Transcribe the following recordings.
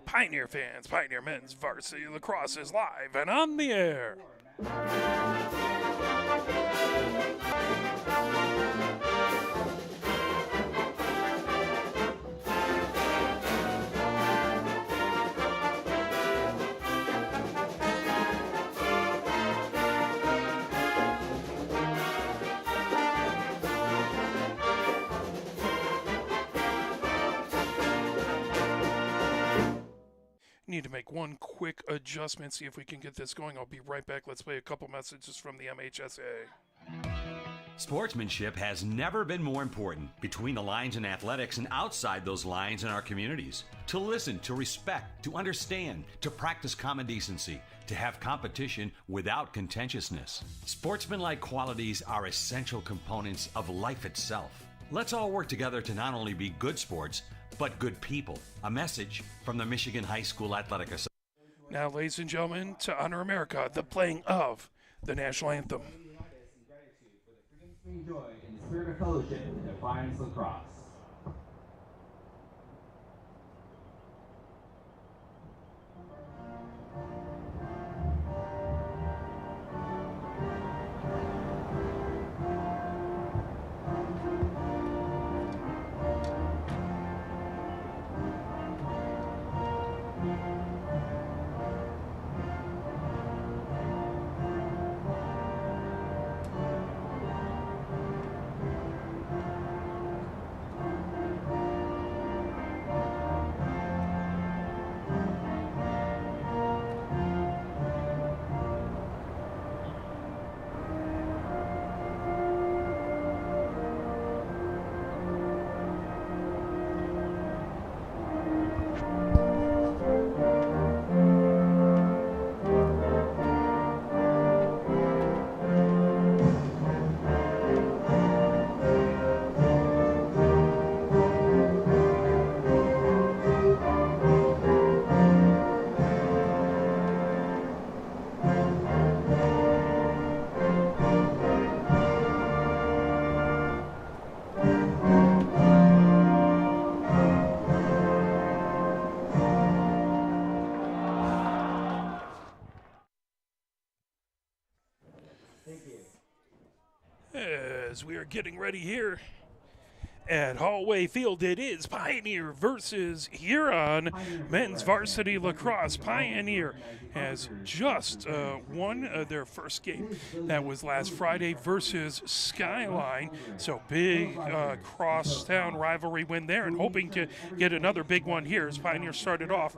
Pioneer fans, Pioneer men's varsity lacrosse is live and on the air. Need to make one quick adjustment, see if we can get this going. I'll be right back. Let's play a couple messages from the MHSA. Sportsmanship has never been more important between the lines in athletics and outside those lines in our communities. To listen, to respect, to understand, to practice common decency, to have competition without contentiousness. Sportsmanlike qualities are essential components of life itself. Let's all work together to not only be good sports, but good people. A message from the Michigan High School Athletic Association. Now, ladies and gentlemen, to honor America, the playing of the national anthem. Joy in the spirit of fellowship in Defiance Lacrosse. As we are getting ready here at Hallway Field, it is Pioneer versus Huron men's varsity lacrosse. Pioneer has just won their first game. That was last Friday versus Skyline. So big crosstown rivalry win there, and hoping to get another big one here. As Pioneer started off,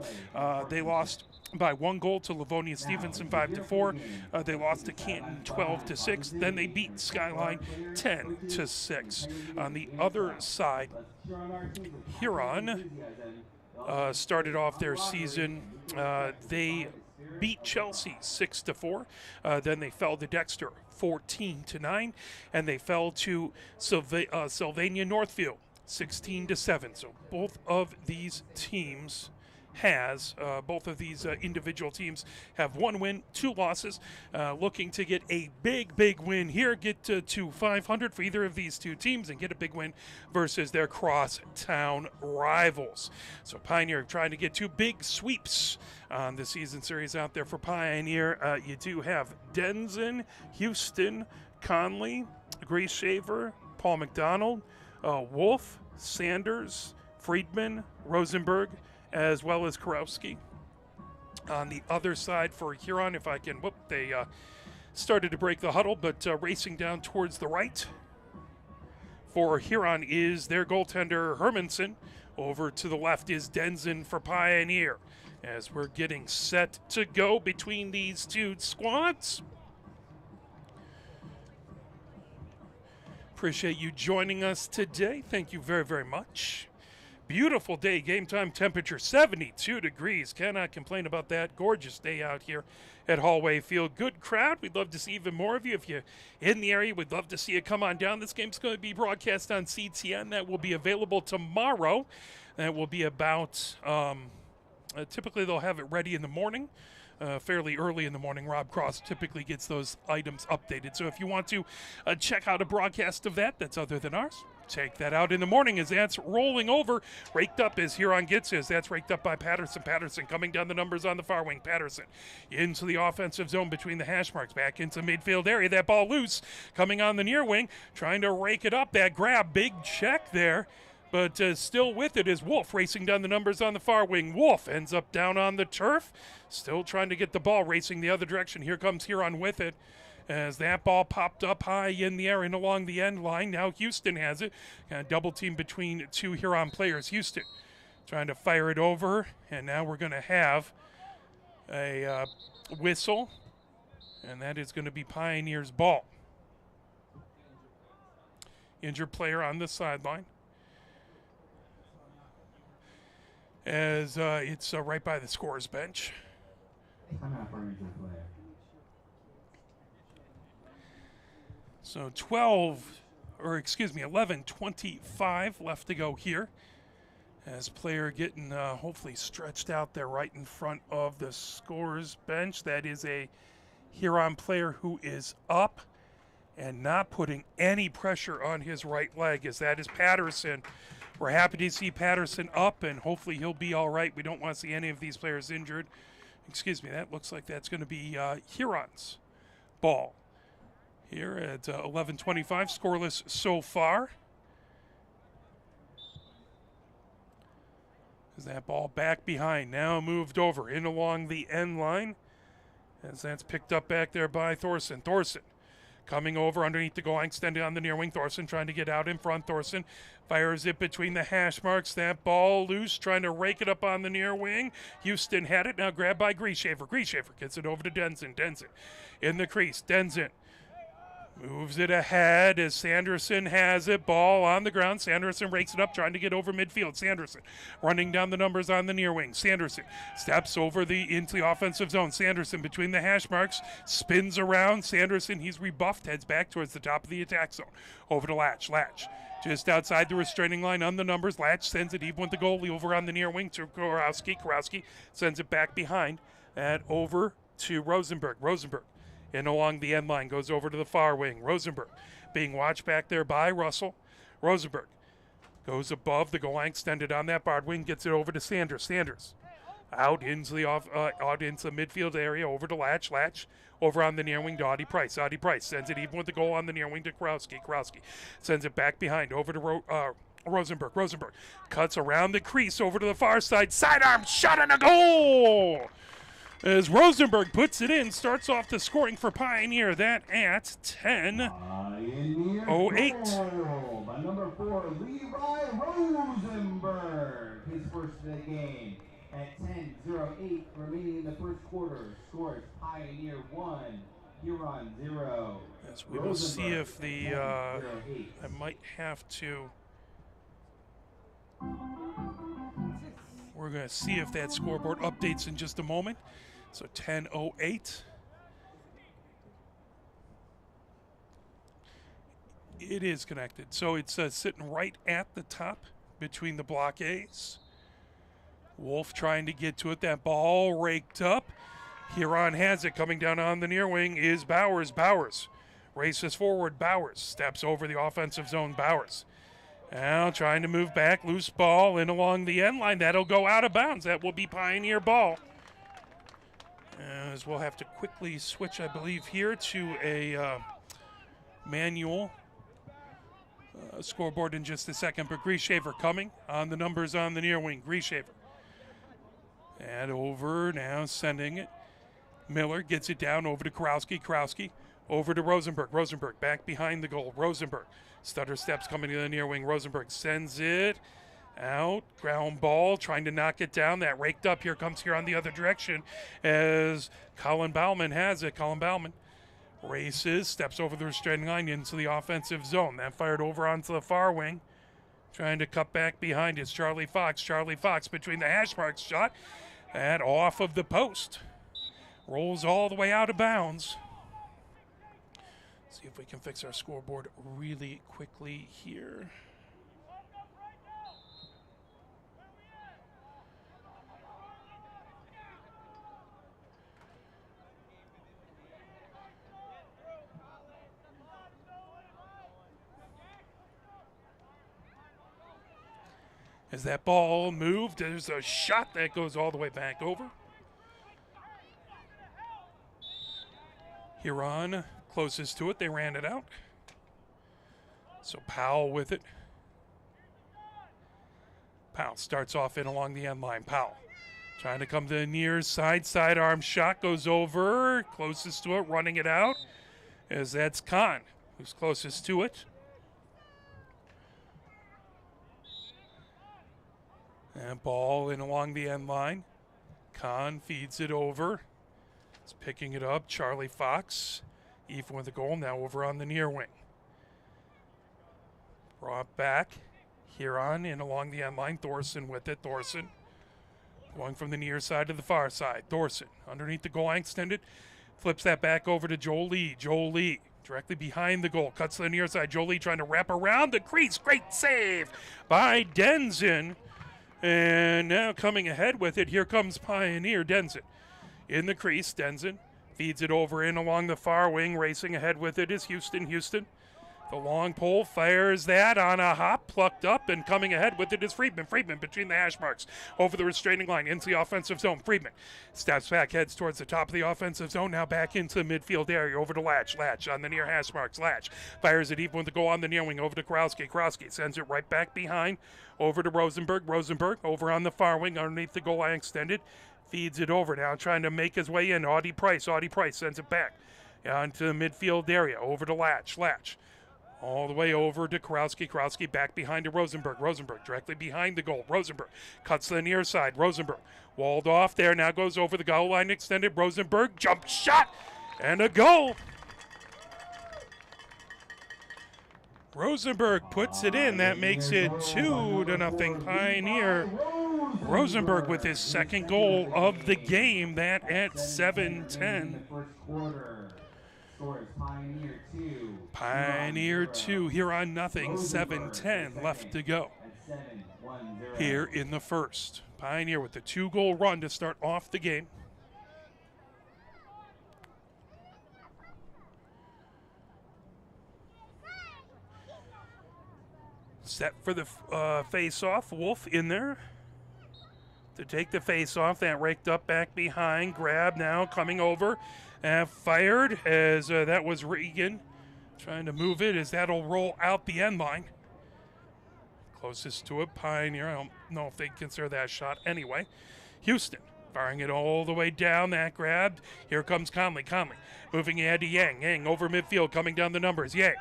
they lost by 1 goal to Livonia Stevenson 5-4. They lost to Canton 12-6. Then they beat Skyline 10-6. On the other side, Huron started off their season. They beat Chelsea 6-4. Then they fell to Dexter 14-9, and they fell to Sylvania Northfield 16-7. So both of these teams both of these individual teams have 1 win, 2 losses, looking to get a big win here, get to 500 for either of these 2 teams and get a big win versus their crosstown rivals. So Pioneer trying to get 2 big sweeps on the season series out there for Pioneer. You do have Denson, Houston, Conley, Grace Shaver, Paul McDonald, Wolf, Sanders, Friedman, Rosenberg, as well as Kurowski. On the other side for Huron, if I can, they started to break the huddle, but racing down towards the right for Huron is their goaltender Hermanson. Over to the left is Denson for Pioneer. As we're getting set to go between these 2 squads. Appreciate you joining us today. Thank you very much. Beautiful day, game time temperature 72 degrees. Cannot complain about that. Gorgeous day out here at Hallway Field. Good crowd. We'd love to see even more of you. If you're in the area, we'd love to see you come on down. This game's going to be broadcast on CTN. That will be available tomorrow. That will be about, typically they'll have it ready in the morning. Fairly early in the morning. Rob Cross typically gets those items updated. So if you want to check out a broadcast of that that's other than ours, take that out in the morning as that's rolling over. Raked up as Huron gets his. That's raked up by Patterson. Patterson coming down the numbers on the far wing. Patterson into the offensive zone between the hash marks. Back into midfield area. That ball loose. Coming on the near wing. Trying to rake it up. That grab. Big check there. But still with it is Wolf racing down the numbers on the far wing. Wolf ends up down on the turf. Still trying to get the ball racing the other direction. Here comes Huron with it. As that ball popped up high in the air and along the end line. Now Houston has it. Double team between two Huron players. Houston trying to fire it over. And now we're going to have a whistle. And that is going to be Pioneers' ball. Injured player on the sideline. As it's right by the scorer's bench. So 11:25 left to go here. As player getting hopefully stretched out there right in front of the scorer's bench. That is a Huron player who is up and not putting any pressure on his right leg, as that is Patterson. We're happy to see Patterson up, and hopefully he'll be all right. We don't want to see any of these players injured. Excuse me, that looks like that's going to be Huron's ball. Here at 11:25, scoreless so far. Is that ball back behind, now moved over in along the end line. As that's picked up back there by Thorson. Thorson coming over underneath the goal line, extended on the near wing. Thorson trying to get out in front. Thorson fires it between the hash marks. That ball loose, trying to rake it up on the near wing. Houston had it, now grabbed by Grieshaver. Grieshaver gets it over to Denson. Denson in the crease. Denson moves it ahead as Sanderson has it. Ball on the ground. Sanderson rakes it up, trying to get over midfield. Sanderson running down the numbers on the near wing. Sanderson steps over into the offensive zone. Sanderson between the hash marks, spins around. Sanderson, he's rebuffed, heads back towards the top of the attack zone. Over to Latch. Latch just outside the restraining line on the numbers. Latch sends it even with the goalie over on the near wing to Kurowski. Kurowski sends it back behind and over to Rosenberg. Rosenberg and along the end line, goes over to the far wing. Rosenberg being watched back there by Russell. Rosenberg goes above the goal line, extended on that barred wing, gets it over to Sanders. Sanders out into the midfield area, over to Latch. Latch over on the near wing to Audie Price. Audie Price sends it even with the goal on the near wing to Kurowski. Kurowski sends it back behind over to Rosenberg. Rosenberg cuts around the crease over to the far side. Sidearm shot and a goal! As Rosenberg puts it in, starts off the scoring for Pioneer. That at 10:08. By number 4, Levi Rosenberg. His first of the game at 10:08 remaining in the first quarter. Scores Pioneer 1, Huron 0. As we will see if the I might have to. We're going to see if that scoreboard updates in just a moment. So 10:08. It is connected. So it's sitting right at the top between the block A's. Wolf trying to get to it. That ball raked up. Huron has it. Coming down on the near wing is Bowers. Bowers races forward. Bowers steps over the offensive zone. Bowers now trying to move back. Loose ball in along the end line. That'll go out of bounds. That will be Pioneer ball. As we'll have to quickly switch, I believe, here to a manual scoreboard in just a second. But Grieshaver coming on the numbers on the near wing. Grieshaver. And over now, sending it. Miller gets it down over to Kurowski. Kurowski over to Rosenberg. Rosenberg back behind the goal. Rosenberg. Stutter steps coming to the near wing. Rosenberg sends it out. Ground ball, trying to knock it down. That raked up. Here comes here on the other direction as Colin Bauman has it. Colin Bauman races, steps over the restraining line into the offensive zone. That fired over onto the far wing. Trying to cut back behind is Charlie Fox. Charlie Fox between the hash marks shot. And off of the post. Rolls all the way out of bounds. See if we can fix our scoreboard really quickly here. As that ball moved, there's a shot that goes all the way back over. Huron closest to it. They ran it out. So Powell with it. Powell starts off in along the end line. Powell trying to come to the near side. Sidearm shot goes over. Closest to it, running it out. As that's Kahn, who's closest to it. And ball in along the end line. Kahn feeds it over. He's picking it up. Charlie Fox, even with the goal, now over on the near wing. Brought back. Huron in along the end line. Thorson with it. Thorson going from the near side to the far side. Thorson underneath the goal line extended. Flips that back over to Joel Lee. Joel Lee directly behind the goal. Cuts to the near side. Joel Lee trying to wrap around the crease. Great save by Denzin. And now coming ahead with it, here comes Pioneer Denzin. In the crease, Denzin feeds it over in along the far wing. Racing ahead with it is Houston. Houston, the long pole, fires that on a hop, plucked up, and coming ahead with it is Friedman. Friedman between the hash marks, over the restraining line, into the offensive zone. Friedman steps back, heads towards the top of the offensive zone, now back into the midfield area, over to Latch. Latch on the near hash marks. Latch fires it even with the goal on the near wing, over to Krowski. Krowski sends it right back behind, over to Rosenberg. Rosenberg over on the far wing, underneath the goal line extended. Feeds it over now, trying to make his way in. Audie Price. Audie Price sends it back onto the midfield area, over to Latch. Latch all the way over to Krowski. Krowski back behind to Rosenberg. Rosenberg directly behind the goal. Rosenberg cuts to the near side. Rosenberg walled off there. Now goes over the goal line extended. Rosenberg jump shot and a goal. Rosenberg puts it in. That makes it 2-0 Pioneer. Rosenberg with his second goal of the game. That at 7:10. Pioneer 2, Huron nothing. 7:10 left to go here in the first. Pioneer with the 2-goal run to start off the game. Set for the face-off. Wolf in there to take the face-off. That raked up back behind. Grab now coming over. Fired as that was Regan trying to move it as that'll roll out the end line. Closest to it, Pioneer. I don't know if they consider that a shot anyway. Houston firing it all the way down. That grabbed. Here comes Conley. Conley moving ahead to Yang. Yang over midfield, coming down the numbers. Yang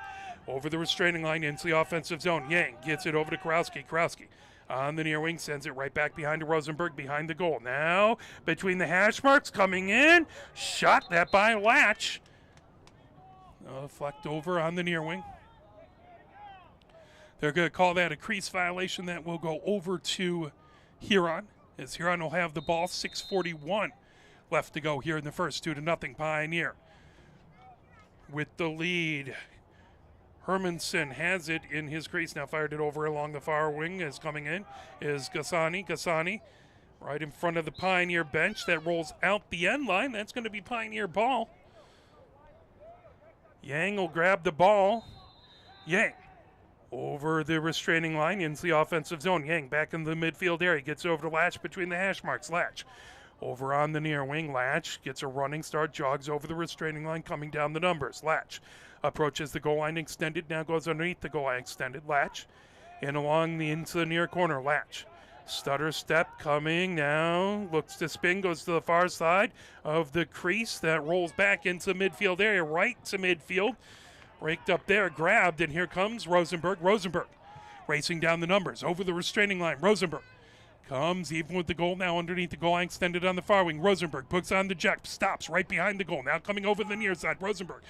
over the restraining line into the offensive zone. Yang gets it over to Krowski. Krowski on the near wing, sends it right back behind to Rosenberg, behind the goal. Now between the hash marks, coming in. Shot that by Latch. Flecked over on the near wing. They're going to call that a crease violation. That will go over to Huron, as Huron will have the ball. 6:41 left to go here in the first. 2-0 Pioneer with the lead. Hermanson has it in his crease. Now fired it over along the far wing. Is coming in is Gassani. Gassani right in front of the Pioneer bench. That rolls out the end line. That's going to be Pioneer ball. Yang will grab the ball. Yang over the restraining line into the offensive zone. Yang back in the midfield area. Gets over to Latch between the hash marks. Latch over on the near wing. Latch gets a running start. Jogs over the restraining line, coming down the numbers. Latch approaches the goal line extended. Now goes underneath the goal line extended. Latch in along the into the near corner. Latch stutter step coming now. Looks to spin. Goes to the far side of the crease. That rolls back into the midfield area. Right to midfield. Raked up there. Grabbed. And here comes Rosenberg. Rosenberg racing down the numbers. Over the restraining line. Rosenberg comes even with the goal now underneath the goal line extended on the far wing. Rosenberg puts on the jet. Stops right behind the goal. Now coming over the near side. Rosenberg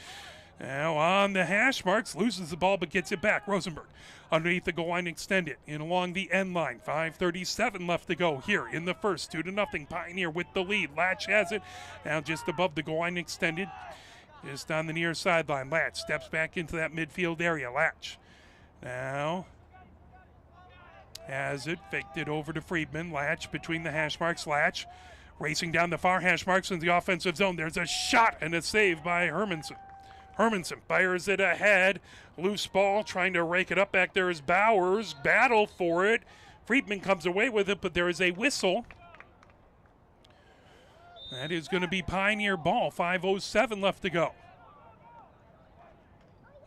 now on the hash marks, loses the ball but gets it back. Rosenberg underneath the goal line extended in along the end line. 5:37 left to go here in the first. 2-0 Pioneer with the lead. Latch has it now just above the goal line extended, just on the near sideline. Latch steps back into that midfield area. Latch now has it, faked it over to Friedman. Latch between the hash marks. Latch racing down the far hash marks in the offensive zone. There's a shot and a save by Hermanson. Hermanson fires it ahead. Loose ball, trying to rake it up back there is Bowers. Battle for it. Friedman comes away with it, but there is a whistle. That is going to be Pioneer ball. 5:07 left to go.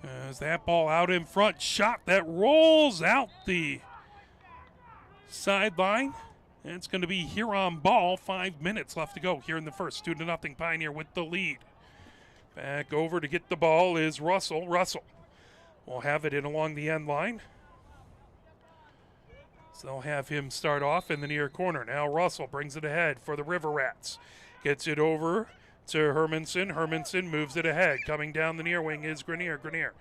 As that ball out in front, shot that rolls out the sideline. It's going to be Huron ball. 5 minutes left to go here in the first. 2-0 Pioneer with the lead. Back over to get the ball is Russell. Russell will have it in along the end line. So they'll have him start off in the near corner. Now Russell brings it ahead for the River Rats. Gets it over to Hermanson. Hermanson moves it ahead. Coming down the near wing is Grenier. Grenier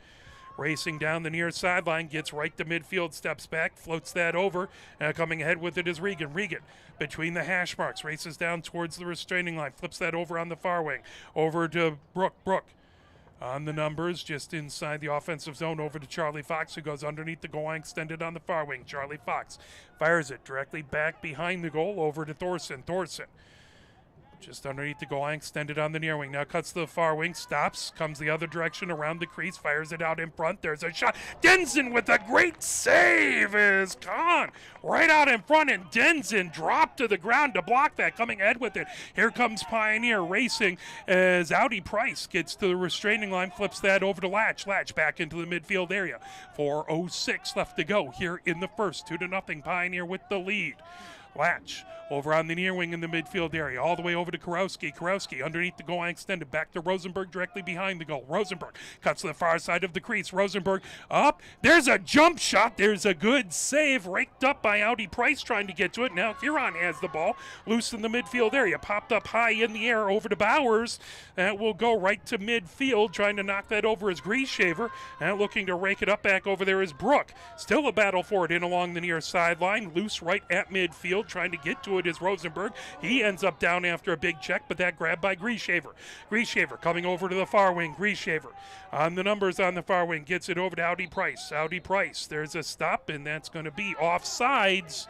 racing down the near sideline. Gets right to midfield. Steps back. Floats that over. Coming ahead with it is Regan. Regan between the hash marks. Races down towards the restraining line. Flips that over on the far wing. Over to Brook. Brook on the numbers, just inside the offensive zone, over to Charlie Fox, who goes underneath the goal line, extended on the far wing. Charlie Fox fires it directly back behind the goal, over to Thorson. Thorson just underneath the goal line, extended on the near wing. Now cuts to the far wing, stops, comes the other direction around the crease, fires it out in front. There's a shot. Denson with a great save is gone right out in front, and Denson dropped to the ground to block that. Coming ahead with it. Here comes Pioneer racing as Audi Price gets to the restraining line, flips that over to Latch. Latch back into the midfield area. 4:06 left to go here in the first. 2-0 Pioneer with the lead. Latch over on the near wing in the midfield area, all the way over to Kurowski. Kurowski underneath the goal line, extended back to Rosenberg directly behind the goal. Rosenberg cuts to the far side of the crease. Rosenberg up. There's a jump shot. There's a good save, raked up by Audi Price trying to get to it. Now Huron has the ball loose in the midfield area. Popped up high in the air over to Bowers. That will go right to midfield. Trying to knock that over is Grieshaver. And looking to rake it up back over there is Brook. Still a battle for it in along the near sideline. Loose right at midfield. Trying to get to it is Rosenberg. He ends up down after a big check, but that grab by Grieshaver. Grieshaver coming over to the far wing. Grieshaver on the numbers on the far wing. Gets it over to Audi Price. Audi Price. There's a stop, and that's going to be offsides.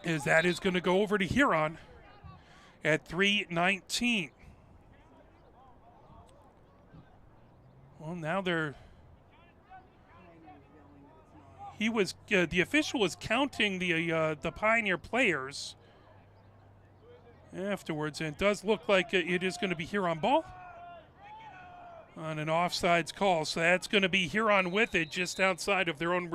As that is going to go over to Huron at 3:19. Well, now they're... He was the official was counting the Pioneer players afterwards, and it does look like it is going to be Huron ball on an offsides call. So that's going to be Huron with it just outside of their own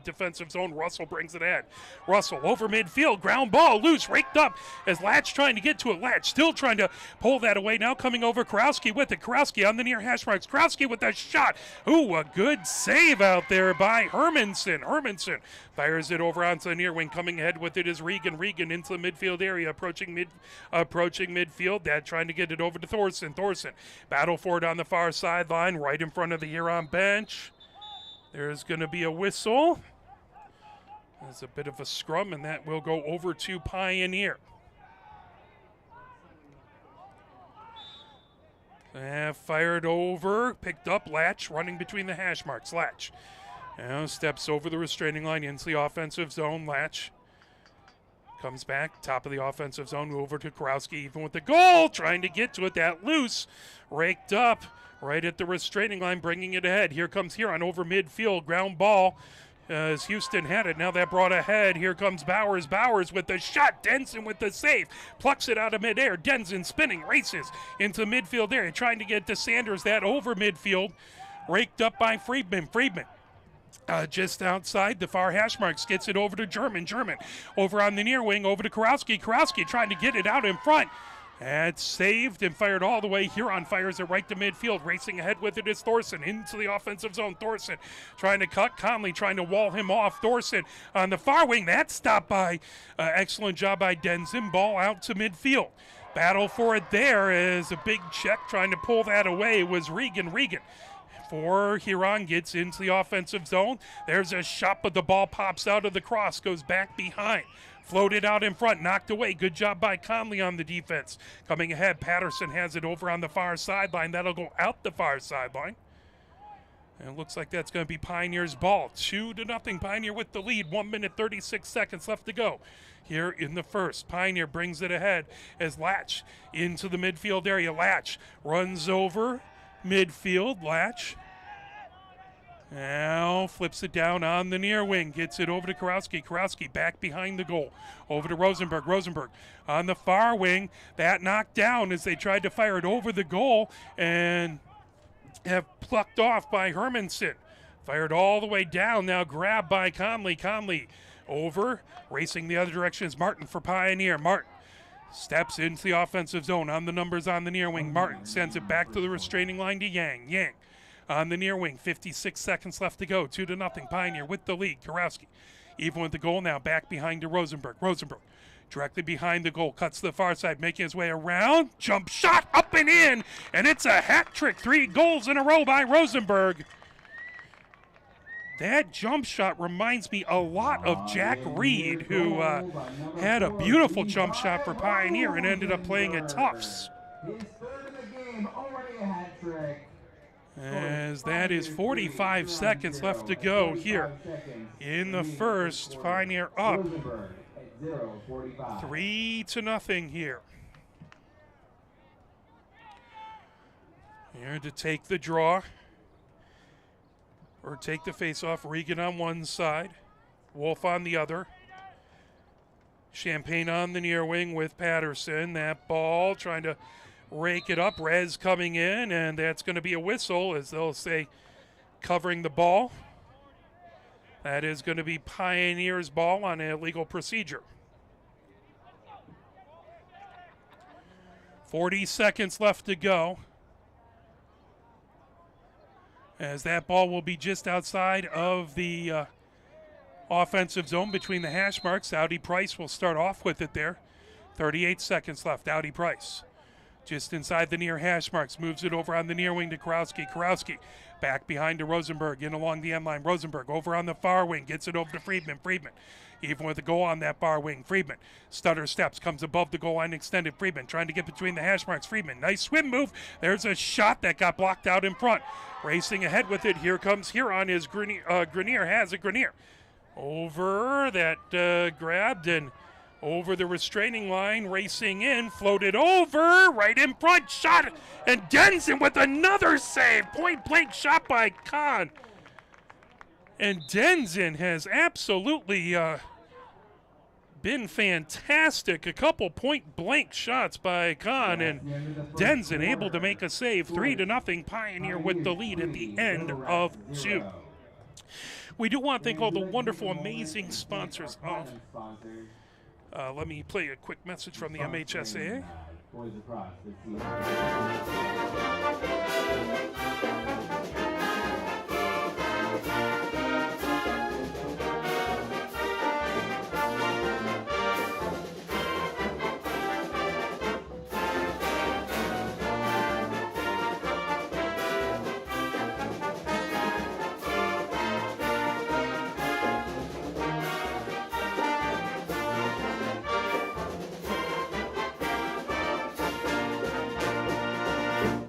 defensive zone. Russell brings it in. Russell over midfield, ground ball, loose, raked up as Latch trying to get to it. Latch still trying to pull that away. Now coming over, Kurowski with it. Kurowski on the near hash marks. Kurowski with a shot. Ooh, a good save out there by Hermanson. Hermanson fires it over onto the near wing. Coming ahead with it is Regan. Regan into the midfield area, approaching midfield. That trying to get it over to Thorson. Thorson battle for it on the far sideline, right in front of the Huron bench. There's going to be a whistle. There's a bit of a scrum, and that will go over to Pioneer. Fired over, picked up, Latch running between the hash marks. Latch now steps over the restraining line into the offensive zone. Latch comes back, top of the offensive zone, over to Kurowski, even with the goal, trying to get to it. That loose, raked up right at the restraining line, bringing it ahead. Here comes Huron over midfield, ground ball as Houston had it. Now that brought ahead. Here comes Bowers. Bowers with the shot. Denson with the save. Plucks it out of midair. Denson spinning, races into midfield area, trying to get to Sanders. That over midfield, raked up by Friedman. Friedman just outside the far hash marks, gets it over to German. German over on the near wing, over to Kurowski. Kurowski trying to get it out in front. That's saved and fired all the way. Huron fires it right to midfield. Racing ahead with it is Thorson into the offensive zone. Thorson trying to cut. Conley trying to wall him off. Thorson on the far wing. That's stopped by excellent job by Denson. Ball out to midfield. Battle for it there is a big check. Trying to pull that away was Regan. Regan for Huron gets into the offensive zone. There's a shot, but the ball pops out of the cross, goes back behind. Floated out in front, knocked away. Good job by Conley on the defense. Coming ahead, Patterson has it over on the far sideline. That'll go out the far sideline. And it looks like that's going to be Pioneer's ball. 2-0, Pioneer with the lead. 1 minute, 36 seconds left to go here in the first. Pioneer brings it ahead as Latch into the midfield area. Latch runs over midfield. Latch Now flips it down on the near wing. Gets it over to Kurowski. Kurowski back behind the goal. Over to Rosenberg. Rosenberg on the far wing. That knocked down as they tried to fire it over the goal and have plucked off by Hermanson. Fired all the way down. Now grabbed by Conley. Conley over. Racing the other direction is Martin for Pioneer. Martin steps into the offensive zone on the numbers on the near wing. Martin sends it back to the restraining line to Yang. Yang on the near wing. 56 seconds left to go. 2-0. Pioneer with the lead. Kurowski even with the goal now. Back behind to Rosenberg. Rosenberg directly behind the goal. Cuts to the far side. Making his way around. Jump shot up and in. And it's a hat trick. 3 goals in a row by Rosenberg. That jump shot reminds me a lot of Jack Reed, who had a beautiful jump shot for Pioneer and ended up playing at Tufts. His third of the game, already a hat trick. As that is 45 seconds left to go here in the first. Pioneer up 3-0 here. Here to take the draw. Or take the face-off. Regan on one side. Wolf on the other. Champagne on the near wing with Patterson. That ball trying to rake it up. Rez coming in, and that's going to be a whistle, as they'll say, covering the ball. That is going to be Pioneer's ball on an illegal procedure. 40 seconds left to go, as that ball will be just outside of the offensive zone between the hash marks. Audi Price will start off with it there. 38 seconds left. Audi Price just inside the near hash marks. Moves it over on the near wing to Kurowski. Kurowski back behind to Rosenberg. In along the end line. Rosenberg over on the far wing. Gets it over to Friedman. Friedman even with a goal on that far wing. Friedman stutter steps. Comes above the goal line extended. Friedman trying to get between the hash marks. Friedman, nice swim move. There's a shot that got blocked out in front. Racing ahead with it. Here comes Huron. Is Grenier has it. Grenier over that grabbed and over the restraining line. Racing in. Floated over. Right in front. Shot. And Denson with another save. Point blank shot by Kahn. And Denson has absolutely been fantastic. A couple point blank shots by Kahn, and Denson able to make a save. 3-0. Pioneer with the lead at the end of 2. We do want to thank all the wonderful, amazing sponsors of. Let me play a quick message from the MHSAA.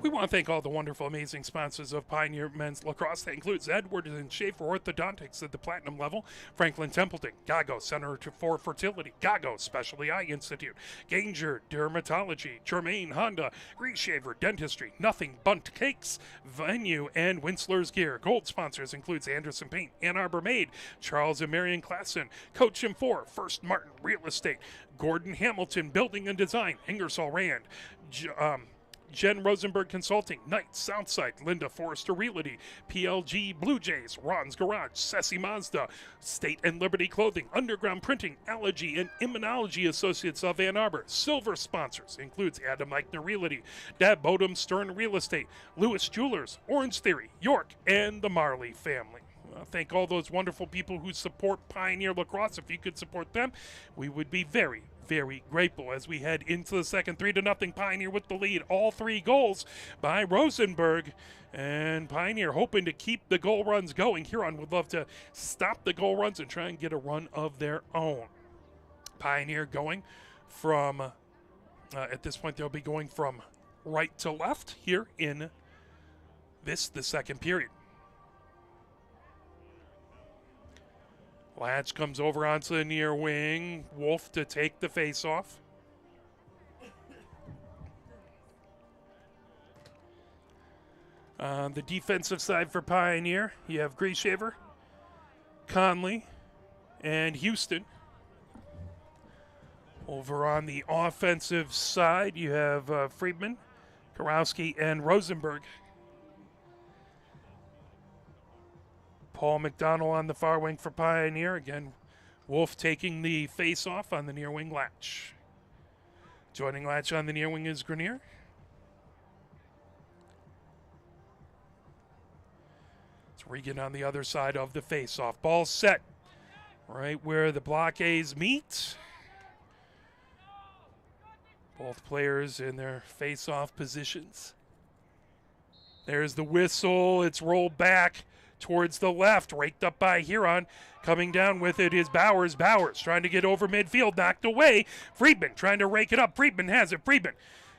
We want to thank all the wonderful, amazing sponsors of Pioneer Men's Lacrosse. That includes Edwards and Schaefer Orthodontics at the platinum level, Franklin Templeton, Gago Center for Fertility, Gago Specialty Eye Institute, Ganger Dermatology, Germain Honda, Reshaver Dentistry, Nothing Bunt Cakes, Venue, and Winsler's Gear. Gold sponsors includes Anderson Paint, Ann Arbor Made, Charles and Marion Klassen, Coach and 4, First Martin Real Estate, Gordon Hamilton Building and Design, Ingersoll Rand, Jen Rosenberg Consulting, Knight, Southside, Linda Forrester Realty, PLG Blue Jays, Ron's Garage, Sassy Mazda, State and Liberty Clothing, Underground Printing, Allergy and Immunology Associates of Ann Arbor. Silver sponsors includes Adam Eichner Realty, Deb Bodum Stern Real Estate, Lewis Jewelers, Orange Theory, York, and the Marley family. Thank all those wonderful people who support Pioneer Lacrosse. If you could support them, we would be very, very grateful as we head into the second. 3-0. Pioneer with the lead. All 3 goals by Rosenberg. And Pioneer hoping to keep the goal runs going. Huron would love to stop the goal runs and try and get a run of their own. Pioneer going from, at this point, they'll be going from right to left here in the second period. Latch comes over onto the near wing. Wolf to take the face-off. On the defensive side for Pioneer, you have Grieshaver, Conley, and Houston. Over on the offensive side, you have Friedman, Karowski, and Rosenberg. Paul McDonald on the far wing for Pioneer. Again, Wolf taking the face-off on the near wing, Latch. Joining Latch on the near wing is Grenier. It's Regan on the other side of the face-off. Ball set right where the blockades meet. Both players in their face-off positions. There's the whistle. It's rolled back towards the left, raked up by Huron. Coming down with it is Bowers. Bowers trying to get over midfield, knocked away. Friedman trying to rake it up. Friedman has it. Friedman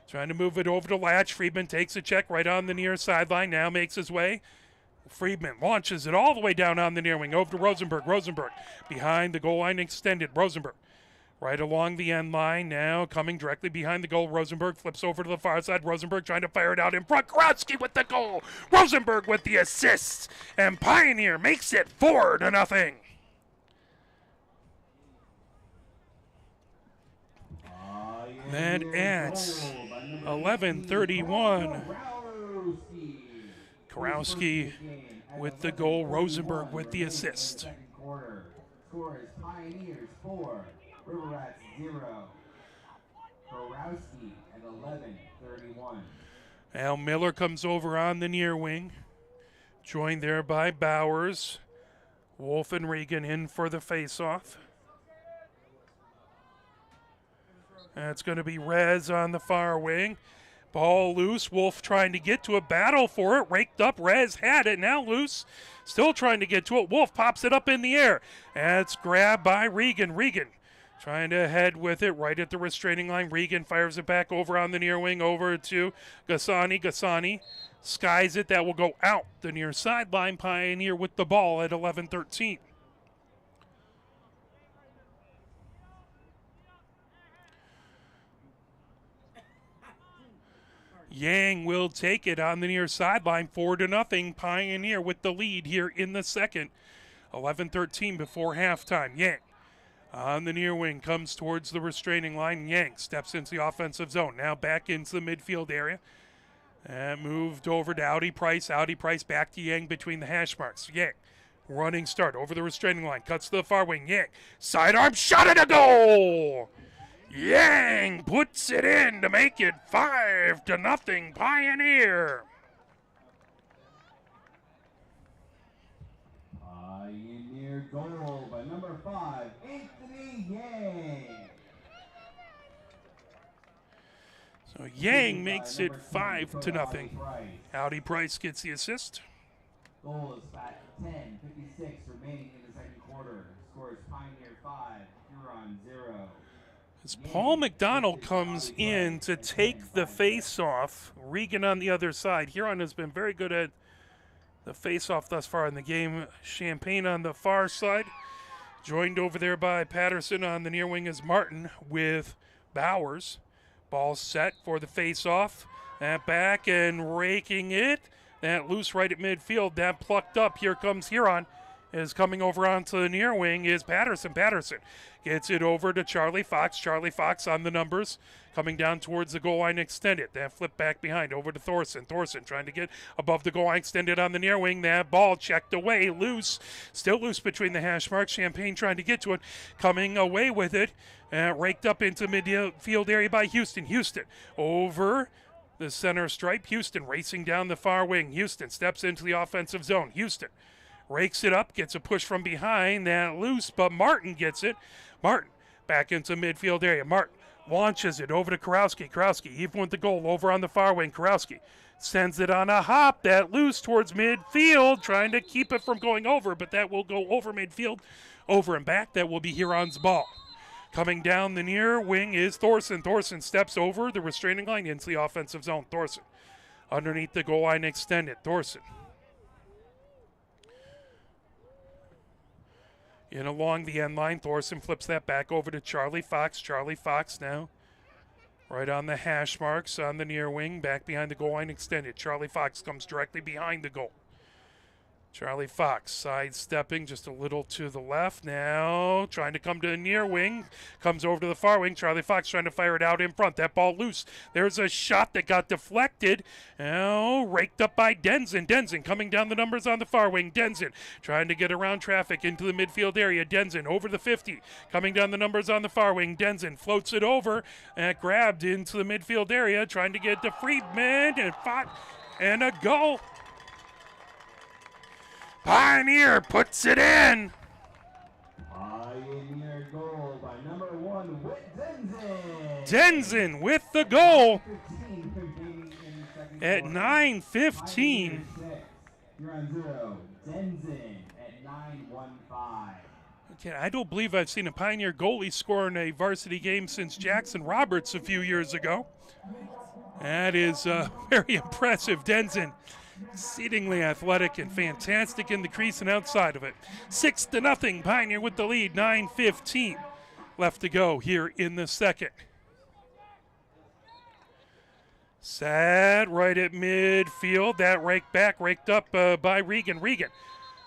trying to move it over to Latch. Friedman takes a check right on the near sideline. Now makes his way. Friedman launches it all the way down on the near wing over to Rosenberg. Rosenberg behind the goal line extended. Rosenberg right along the end line now, coming directly behind the goal. Rosenberg flips over to the far side. Rosenberg trying to fire it out in front. Karowski with the goal. Rosenberg with the assist. And Pioneer makes it 4-0. That at 11:31. Karowski with the goal. Rosenberg with the assist. Score is Pioneers 4. River Rats 0. Karowski at 11:31. Al Miller comes over on the near wing, joined there by Bowers. Wolf and Regan in for the face-off. That's going to be Rez on the far wing. Ball loose. Wolf trying to get to a battle for it. Raked up. Rez had it. Now loose. Still trying to get to it. Wolf pops it up in the air. That's grabbed by Regan. Regan trying to head with it right at the restraining line. Regan fires it back over on the near wing over to Gassani. Gassani skies it. That will go out the near sideline. Pioneer with the ball at 11:13. Yang will take it on the near sideline. 4-0. Pioneer with the lead here in the second. 11:13 before halftime. Yang on the near wing comes towards the restraining line. Yang steps into the offensive zone. Now back into the midfield area. And moved over to Audi Price. Audi Price back to Yang between the hash marks. Yang running start over the restraining line. Cuts to the far wing. Yang sidearm shot at a goal. Yang puts it in to make it 5-0 Pioneer. Pioneer goal by number 5, Anthony Yang. So Yang makes it 5-0. Audi Price gets the assist. Goal is at 10:56 remaining in the second quarter. Scores Pioneer 5, Huron 0. As Paul McDonald comes in to take the face-off, Regan on the other side. Huron has been very good at the face-off thus far in the game. Champagne on the far side. Joined over there by Patterson on the near wing is Martin with Bowers. Ball set for the face-off. That back and raking it. That loose right at midfield. That plucked up. Here comes Huron. Is coming over onto the near wing is Patterson. Patterson gets it over to Charlie Fox. Charlie Fox on the numbers. Coming down towards the goal line extended. Then flip back behind over to Thorson. Thorson trying to get above the goal line extended on the near wing. That ball checked away. Loose. Still loose between the hash marks. Champagne trying to get to it. Coming away with it. Raked up into midfield area by Houston. Houston over the center stripe. Houston racing down the far wing. Houston steps into the offensive zone. Houston rakes it up, gets a push from behind, that loose, but Martin gets it. Martin back into midfield area. Martin launches it over to Karowski. Karowski, even with the goal, over on the far wing. Karowski sends it on a hop, that loose towards midfield, trying to keep it from going over, but that will go over midfield, over and back. That will be Huron's ball. Coming down the near wing is Thorson. Thorson steps over the restraining line into the offensive zone. Thorson underneath the goal line extended. Thorson in along the end line. Thorson flips that back over to Charlie Fox. Charlie Fox now Right on the hash marks on the near wing, back behind the goal line, extended. Charlie Fox comes directly behind the goal. Charlie Fox sidestepping just a little to the left. Now trying to come to the near wing. Comes over to the far wing. Charlie Fox trying to fire it out in front. That ball loose. There's a shot that got deflected. Now raked up by Denson. Denson coming down the numbers on the far wing. Denson trying to get around traffic into the midfield area. Denson over the 50. Coming down the numbers on the far wing. Denson floats it over and grabbed into the midfield area. Trying to get to Friedman and fought and a goal. Pioneer puts it in. Pioneer goal by number 1, Whit Denson. Denson with the goal 15 remaining in the second at quarter. 9:15. You're on 0. Denson at 9:15. Okay, I don't believe I've seen a Pioneer goalie score in a varsity game since Jackson Roberts a few years ago. That is very impressive. Denson, exceedingly athletic and fantastic in the crease and outside of it. 6-0, Pioneer with the lead, 9:15 left to go here in the second. Sad right at midfield. That raked up by Regan. Regan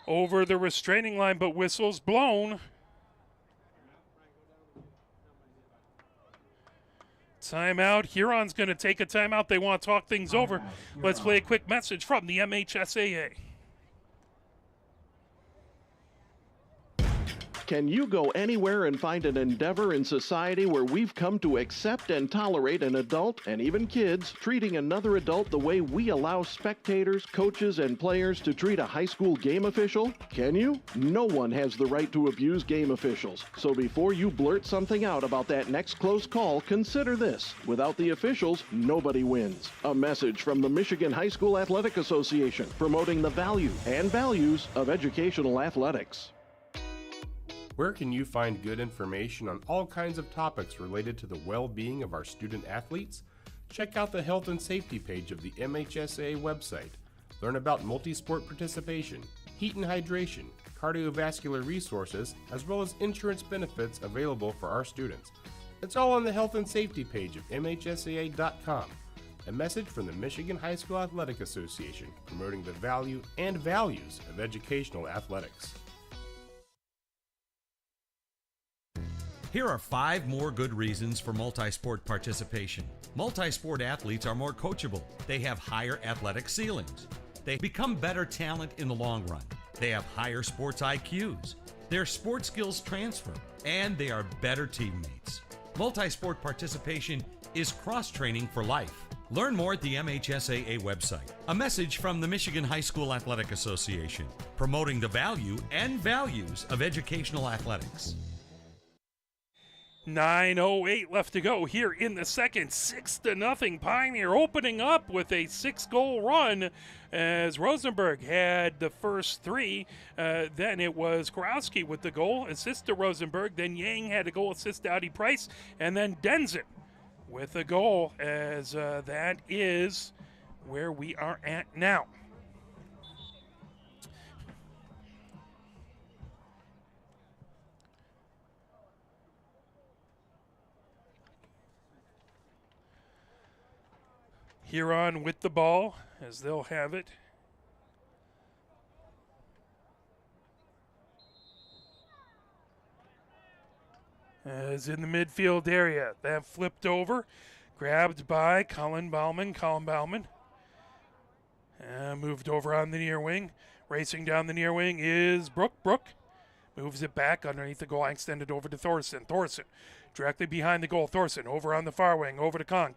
over the restraining line, but whistle's blown. Timeout. Huron's going to take a timeout. They want to talk things over. Let's play a quick message from the MHSAA. Can you go anywhere and find an endeavor in society where we've come to accept and tolerate an adult, and even kids, treating another adult the way we allow spectators, coaches, and players to treat a high school game official? Can you? No one has the right to abuse game officials. So before you blurt something out about that next close call, consider this. Without the officials, nobody wins. A message from the Michigan High School Athletic Association, promoting the value and values of educational athletics. Where can you find good information on all kinds of topics related to the well-being of our student athletes? Check out the health and safety page of the MHSAA website. Learn about multi-sport participation, heat and hydration, cardiovascular resources, as well as insurance benefits available for our students. It's all on the health and safety page of MHSAA.com. A message from the Michigan High School Athletic Association, promoting the value and values of educational athletics. Here are 5 more good reasons for multi-sport participation. Multi-sport athletes are more coachable. They have higher athletic ceilings. They become better talent in the long run. They have higher sports IQs. Their sport skills transfer, and they are better teammates. Multi-sport participation is cross-training for life. Learn more at the MHSAA website. A message from the Michigan High School Athletic Association, promoting the value and values of educational athletics. 9:08 left to go here in the second. 6-0 Pioneer opening up with a 6-goal run as Rosenberg had the first 3. Then it was Kurowski with the goal assist to Rosenberg. Then Yang had a goal assist to Audi Price. And then Denson with a goal, as that is where we are at now. Huron with the ball as they'll have it. As in the midfield area. That flipped over. Grabbed by Colin Bauman. Moved over on the near wing. Racing down the near wing is Brook. Moves it back underneath the goal line, extended over to Thorson. Thorson directly behind the goal. Thorson over on the far wing. Over to Kahn.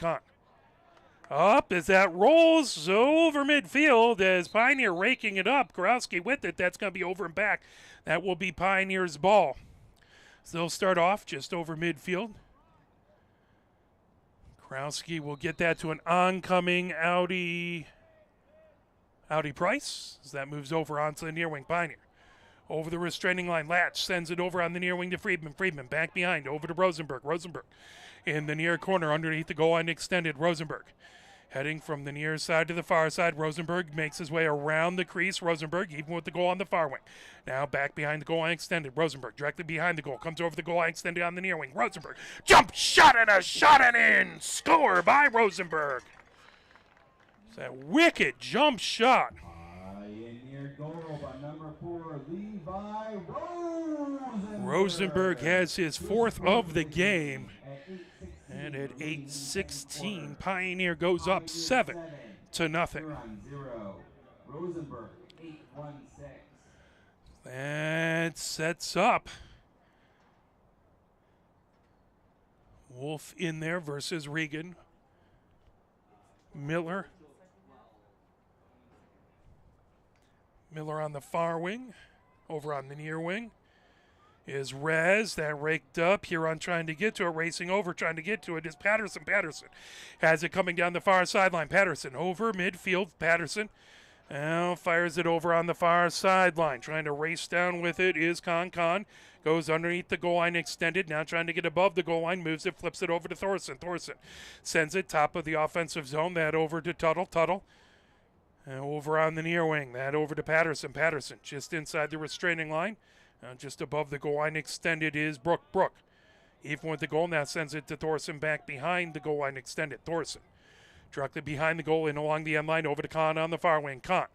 Up as that rolls over midfield as Pioneer raking it up. Kurowski with it. That's going to be over and back. That will be Pioneer's ball. So they'll start off just over midfield. Kurowski will get that to an oncoming Audi Price as that moves over onto the near wing. Pioneer over the restraining line. Latch sends it over on the near wing to Friedman. Friedman back behind over to Rosenberg. Rosenberg in the near corner underneath the goal line extended. Rosenberg Heading from the near side to the far side, Rosenberg makes his way around the crease. Rosenberg, even with the goal on the far wing. Now back behind the goal line extended. Rosenberg directly behind the goal. Comes over the goal line extended on the near wing. Rosenberg, jump shot and a shot and in. Score by Rosenberg. It's that wicked jump shot. Pioneer goal by number 4, Levi Rosenberg. Rosenberg has his fourth of the game. And at 8:16, Pioneer goes up 7-0. Huron 0. Rosenberg 8-1-6. That sets up Wolf in there versus Regan. Miller on the far wing. Over on the near wing is Rez. That raked up. Huron trying to get to it. Racing over, trying to get to it is Patterson. Patterson has it coming down the far sideline. Patterson over midfield. Patterson now fires it over on the far sideline. Trying to race down with it is Con. Goes underneath the goal line extended. Now trying to get above the goal line. Moves it, flips it over to Thorson. Thorson sends it top of the offensive zone. That over to Tuttle. Tuttle over on the near wing. That over to Patterson. Patterson just inside the restraining line. Just above the goal line extended is Brook. Even with the goal, now sends it to Thorson back behind the goal line extended. Thorson directly behind the goal and along the end line over to Con on the far wing. Con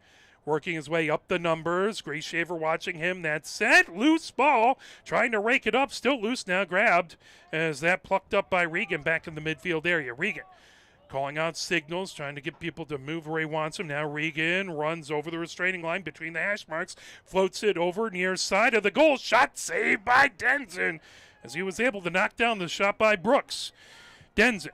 working his way up the numbers. Grayshaver watching him. That's set. Loose ball. Trying to rake it up. Still loose now. Grabbed as that plucked up by Regan back in the midfield area. Regan calling out signals, trying to get people to move where he wants them. Now Regan runs over the restraining line between the hash marks, floats it over near side of the goal. Shot saved by Denson as he was able to knock down the shot by Brooks. Denson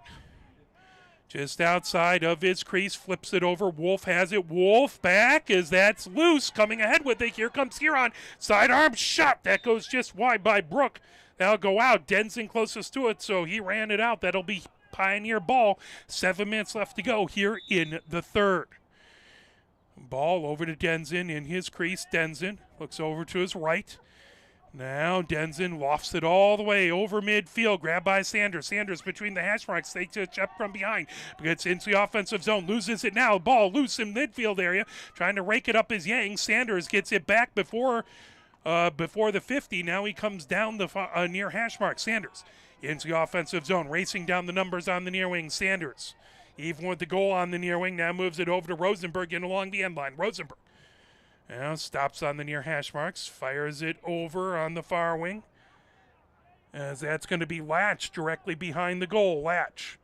just outside of his crease, flips it over. Wolf has it. Wolf back as that's loose. Coming ahead with it. Here comes Huron. Sidearm shot. That goes just wide by Brook. That'll go out. Denson closest to it, so he ran it out. That'll be Pioneer ball. 7 minutes left to go here in the third. Ball over to Denson in his crease. Denson looks over to his right. Now Denson lofts it all the way over midfield. Grabbed by Sanders. Sanders between the hash marks. Takes a check from behind. Gets into the offensive zone. Loses it now. Ball loose in midfield area. Trying to rake it up is Yang. Sanders gets it back before the 50. Now he comes down the near hash mark. Sanders into the offensive zone, racing down the numbers on the near wing. Sanders, even with the goal on the near wing, now moves it over to Rosenberg and along the end line. Rosenberg now stops on the near hash marks, fires it over on the far wing, as that's going to be Latch directly behind the goal. Latch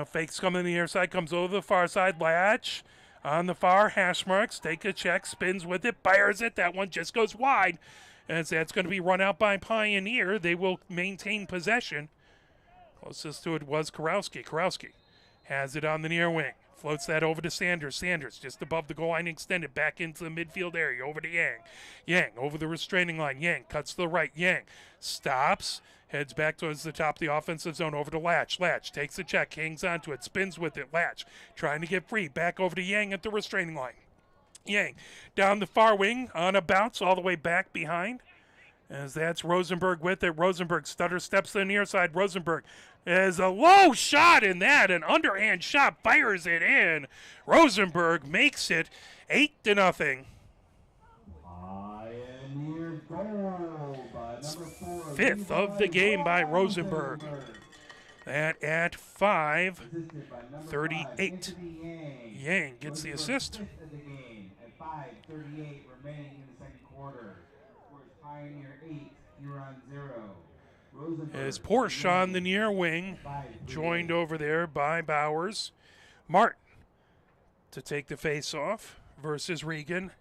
fakes coming on the near side, comes over the far side. Latch on the far hash marks, take a check, spins with it, fires it. That one just goes wide. As that's going to be run out by Pioneer. They will maintain possession. Closest to it was Karowski. Karowski has it on the near wing. Floats that over to Sanders. Sanders just above the goal line extended. Back into the midfield area. Over to Yang. Yang over the restraining line. Yang cuts to the right. Yang stops. Heads back towards the top of the offensive zone. Over to Latch. Latch takes a check. Hangs onto it. Spins with it. Latch trying to get free. Back over to Yang at the restraining line. Yang down the far wing on a bounce all the way back behind as that's Rosenberg with it. Rosenberg stutter steps to the near side. Rosenberg is a low shot in that, an underhand shot, fires it in. Rosenberg makes it 8-0. Pioneer goal by number 4, Fifth of the game by Rosenberg. That at 5:38. Yang gets the assist. 5:38 remaining in the second quarter. Scores Pioneer 8, Huron 0. As Porsche on the near wing, joined over there by Bowers. Martin to take the face-off versus Regan.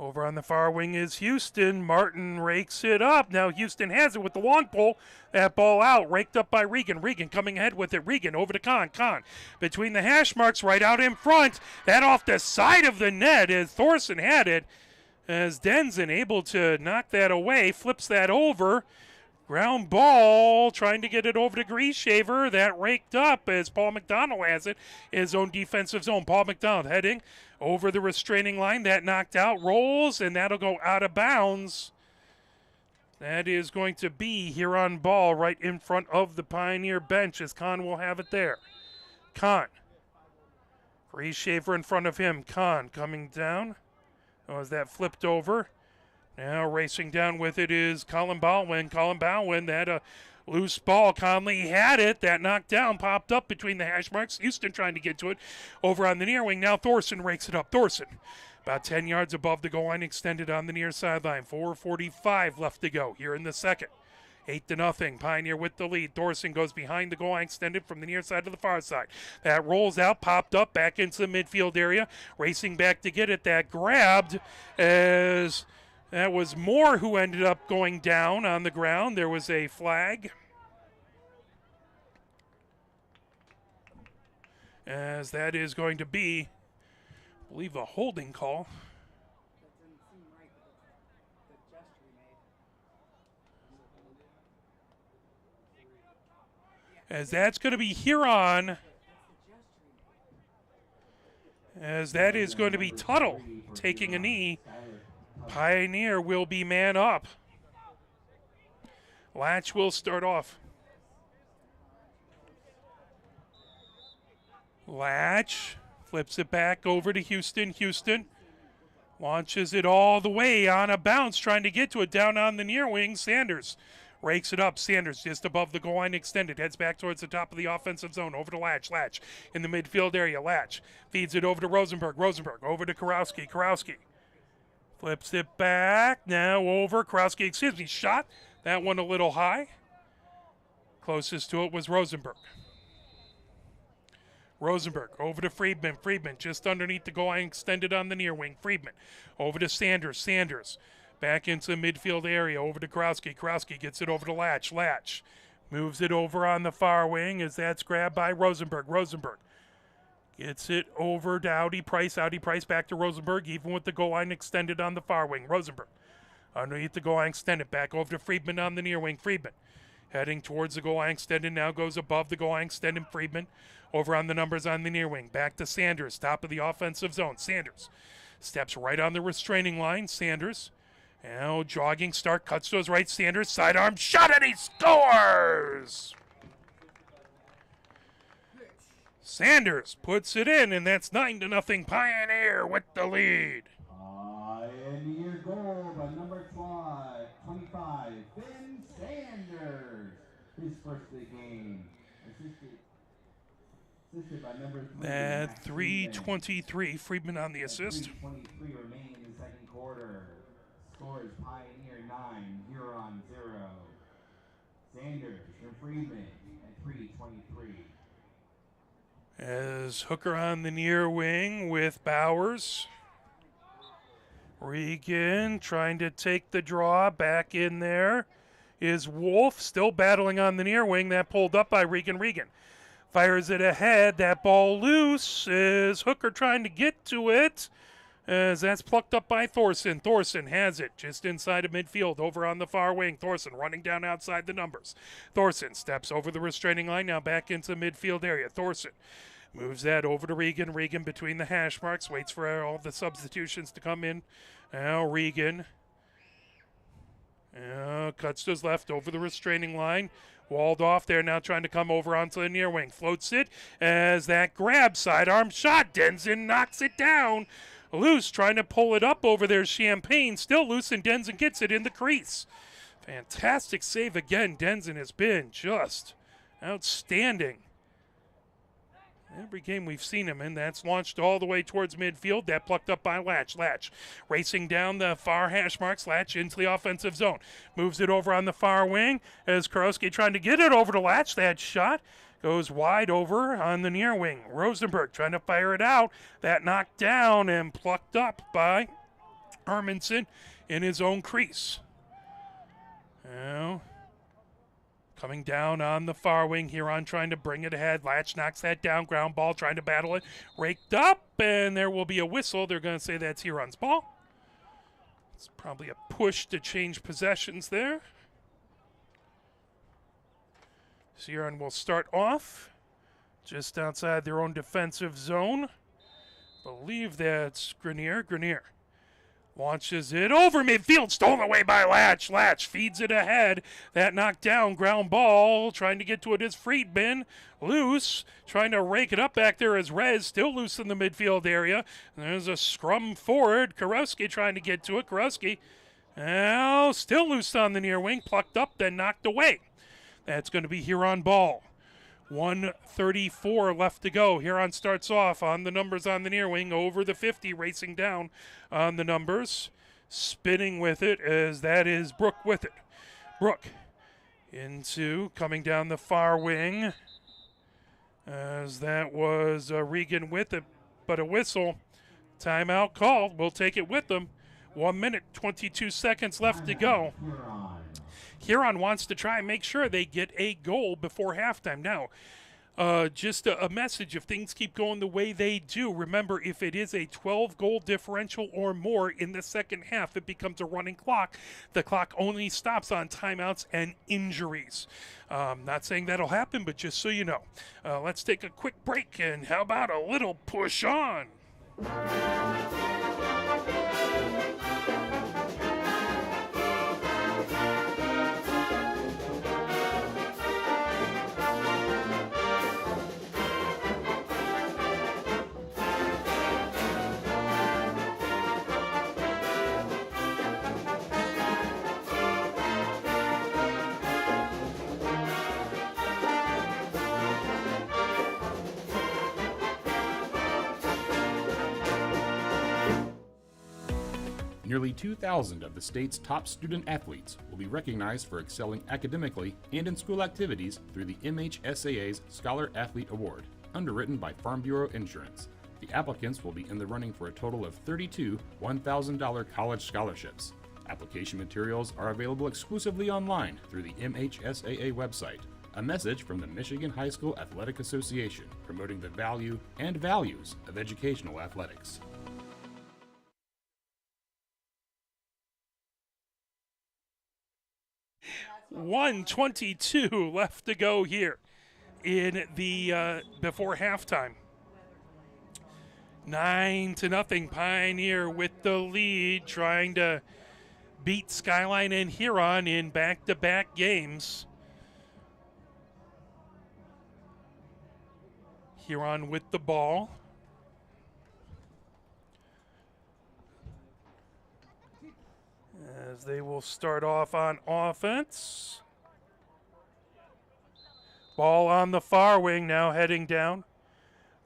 Over on the far wing is Houston. Martin rakes it up. Now Houston has it with the long pole. That ball out, raked up by Regan. Regan coming ahead with it. Regan over to Con. Con between the hash marks right out in front. That off the side of the net as Thorson had it. As Denson able to knock that away. Flips that over. Ground ball, trying to get it over to Greashaver. That raked up as Paul McDonald has it in his own defensive zone. Paul McDonald heading over the restraining line. That knocked out, rolls, and that'll go out of bounds. That is going to be Huron ball right in front of the Pioneer bench as Con will have it there. Kahn. Free Shaver in front of him. Kahn coming down. Oh, is that flipped over? Now racing down with it is Colin Baldwin. Colin Baldwin, that loose ball. Conley had it. That knocked down, popped up between the hash marks. Houston trying to get to it over on the near wing. Now Thorson rakes it up. Thorson about 10 yards above the goal line, extended on the near sideline. 4:45 left to go here in the second. 8-0. Pioneer with the lead. Thorson goes behind the goal line, extended from the near side to the far side. That rolls out, popped up, back into the midfield area. Racing back to get it. That grabbed as that was Moore who ended up going down on the ground. There was a flag. As that is going to be, I believe, a holding call. As that's going to be Huron. As that is going to be Tuttle taking a knee. Pioneer will be man up. Latch will start off. Latch flips it back over to Houston. Houston launches it all the way on a bounce, trying to get to it down on the near wing. Sanders rakes it up. Sanders just above the goal line, extended. Heads back towards the top of the offensive zone. Over to Latch. Latch in the midfield area. Latch feeds it over to Rosenberg. Rosenberg over to Karowski. Karowski flips it back. Now over. Karowski, shot. That one a little high. Closest to it was Rosenberg. Rosenberg over to Friedman. Friedman just underneath the goal line, extended on the near wing. Friedman over to Sanders. Sanders back into the midfield area, over to Krowski. Krowski gets it over to Latch. Latch moves it over on the far wing as that's grabbed by Rosenberg. Rosenberg gets it over to Audi Price. Audi Price back to Rosenberg, even with the goal line extended on the far wing. Rosenberg underneath the goal line extended, back over to Friedman on the near wing. Friedman heading towards the goal line extended, now goes above the goal line extended. Friedman over on the numbers on the near wing. Back to Sanders, top of the offensive zone. Sanders steps right on the restraining line. Sanders now jogging start, cuts to his right. Sanders sidearm shot, and he scores! Sanders puts it in, and that's 9-0 Pioneer with the lead. Pioneer goal by number 25, Ben Sanders. His first of the game. Assisted by number 3. That 3:23, Friedman on the assist. 3:23 remaining in the second quarter. Scores Pioneer 9, Huron 0. Sanders and Friedman at 3:23. As Hooker on the near wing with Bowers. Regan trying to take the draw. Back in there is Wolf, still battling on the near wing. That pulled up by Regan. Regan fires it ahead. That ball loose. Is Hooker trying to get to it? As that's plucked up by Thorson. Thorson has it just inside of midfield over on the far wing. Thorson running down outside the numbers. Thorson steps over the restraining line, now back into midfield area. Thorson moves that over to Regan. Regan between the hash marks, waits for all the substitutions to come in. Now Regan cuts to his left over the restraining line. Walled off there, now trying to come over onto the near wing. Floats it as that grab sidearm shot. Denson knocks it down. Loose, trying to pull it up over there. Champagne still loose, and Denson gets it in the crease. Fantastic save again. Denson has been just outstanding every game we've seen him in. That's launched all the way towards midfield. That plucked up by Latch. Latch racing down the far hash marks. Latch into the offensive zone. Moves it over on the far wing as Karowski trying to get it over to Latch. That shot goes wide over on the near wing. Rosenberg trying to fire it out. That knocked down and plucked up by Hermanson in his own crease. Now coming down on the far wing. Huron trying to bring it ahead. Latch knocks that down. Ground ball trying to battle it. Raked up, and there will be a whistle. They're going to say that's Huron's ball. It's probably a push to change possessions there. Huron will start off just outside their own defensive zone. Believe that's Grenier. Grenier Launches it over midfield, stolen away by Latch. Latch feeds it ahead. That knocked down, ground ball. Trying to get to it is Friedman. Loose. Trying to rake it up back there is Rez. Still loose in the midfield area. There's a scrum forward. Kurowski trying to get to it. Kurowski now still loose on the near wing. Plucked up, then knocked away. That's going to be Huron ball. 1:34 left to go. Huron starts off on the numbers on the near wing, over the 50, racing down on the numbers. Spinning with it as that is Brooke with it. Brooke coming down the far wing as that was Regan with it, but a whistle. Timeout called. We'll take it with them. 1 minute, 22 seconds left to go. Huron wants to try and make sure they get a goal before halftime. Now, just a message, if things keep going the way they do, remember, if it is a 12-goal differential or more in the second half, it becomes a running clock. The clock only stops on timeouts and injuries. Not saying that'll happen, but just so you know. Let's take a quick break, and how about a little push on? Nearly 2,000 of the state's top student athletes will be recognized for excelling academically and in school activities through the MHSAA's Scholar Athlete Award, underwritten by Farm Bureau Insurance. The applicants will be in the running for a total of 32 $1,000 college scholarships. Application materials are available exclusively online through the MHSAA website. A message from the Michigan High School Athletic Association, promoting the value and values of educational athletics. 1:22 left to go here in the before halftime. 9-0 Pioneer with the lead, trying to beat Skyline and Huron in back-to-back games. Huron with the ball. As they will start off on offense. Ball on the far wing, now heading down.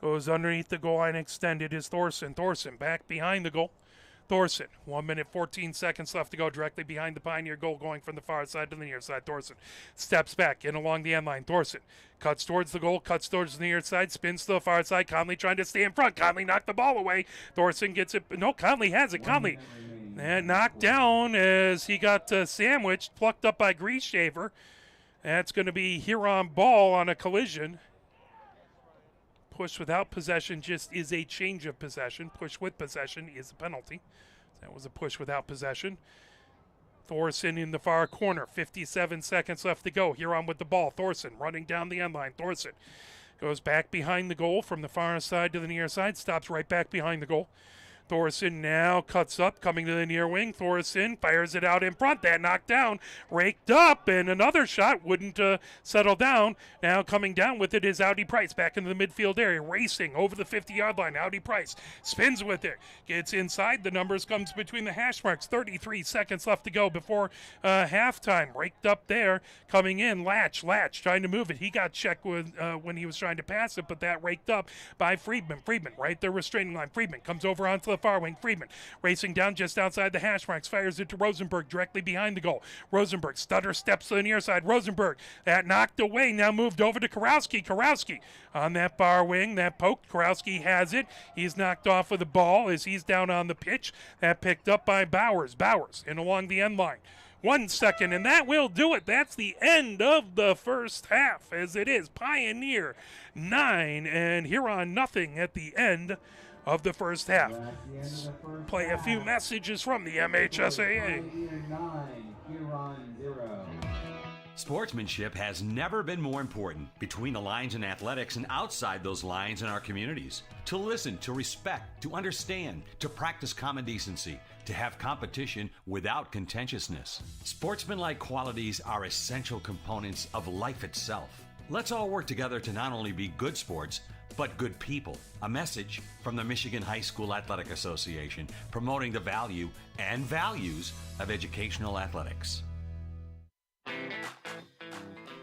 Goes underneath the goal line, extended is Thorson. Thorson back behind the goal. Thorson, 1 minute, 14 seconds left to go, directly behind the Pioneer goal, going from the far side to the near side. Thorson steps back in along the end line. Thorson cuts towards the goal, cuts towards the near side, spins to the far side. Conley trying to stay in front. Conley knocked the ball away. Thorson gets it. No, Conley has it. Conley and knocked down as he got sandwiched, plucked up by Grieshaver. That's going to be Huron ball on a collision. Push without possession just is a change of possession. Push with possession is a penalty. That was a push without possession. Thorson in the far corner. 57 seconds left to go. Huron with the ball. Thorson running down the end line. Thorson goes back behind the goal from the far side to the near side. Stops right back behind the goal. Thorson now cuts up, coming to the near wing. Thorson fires it out in front. That knocked down, raked up, and another shot wouldn't settle down. Now coming down with it is Audi Price back into the midfield area, racing over the 50-yard line. Audi Price spins with it, gets inside. The numbers comes between the hash marks. 33 seconds left to go before halftime. Raked up there, coming in. Latch trying to move it. He got checked with, when he was trying to pass it, but that raked up by Friedman. Friedman right there, restraining line. Friedman comes over onto the far wing. Friedman racing down just outside the hash marks, fires it to Rosenberg directly behind the goal. Rosenberg stutter steps to the near side. Rosenberg, that knocked away, now moved over to Kurowski. Kurowski on that far wing, that poked. Kurowski has it. He's knocked off of the ball as he's down on the pitch. That picked up by Bowers. Bowers in along the end line. 1 second, and that will do it. That's the end of the first half, as it is Pioneer 9 and Huron nothing at the end of the first half. Play a few messages from the MHSAA. Sportsmanship has never been more important between the lines in athletics and outside those lines in our communities. To listen, to respect, to understand, to practice common decency, to have competition without contentiousness. Sportsmanlike qualities are essential components of life itself. Let's all work together to not only be good sports, but good people. A message from the Michigan High School Athletic Association, promoting the value and values of educational athletics.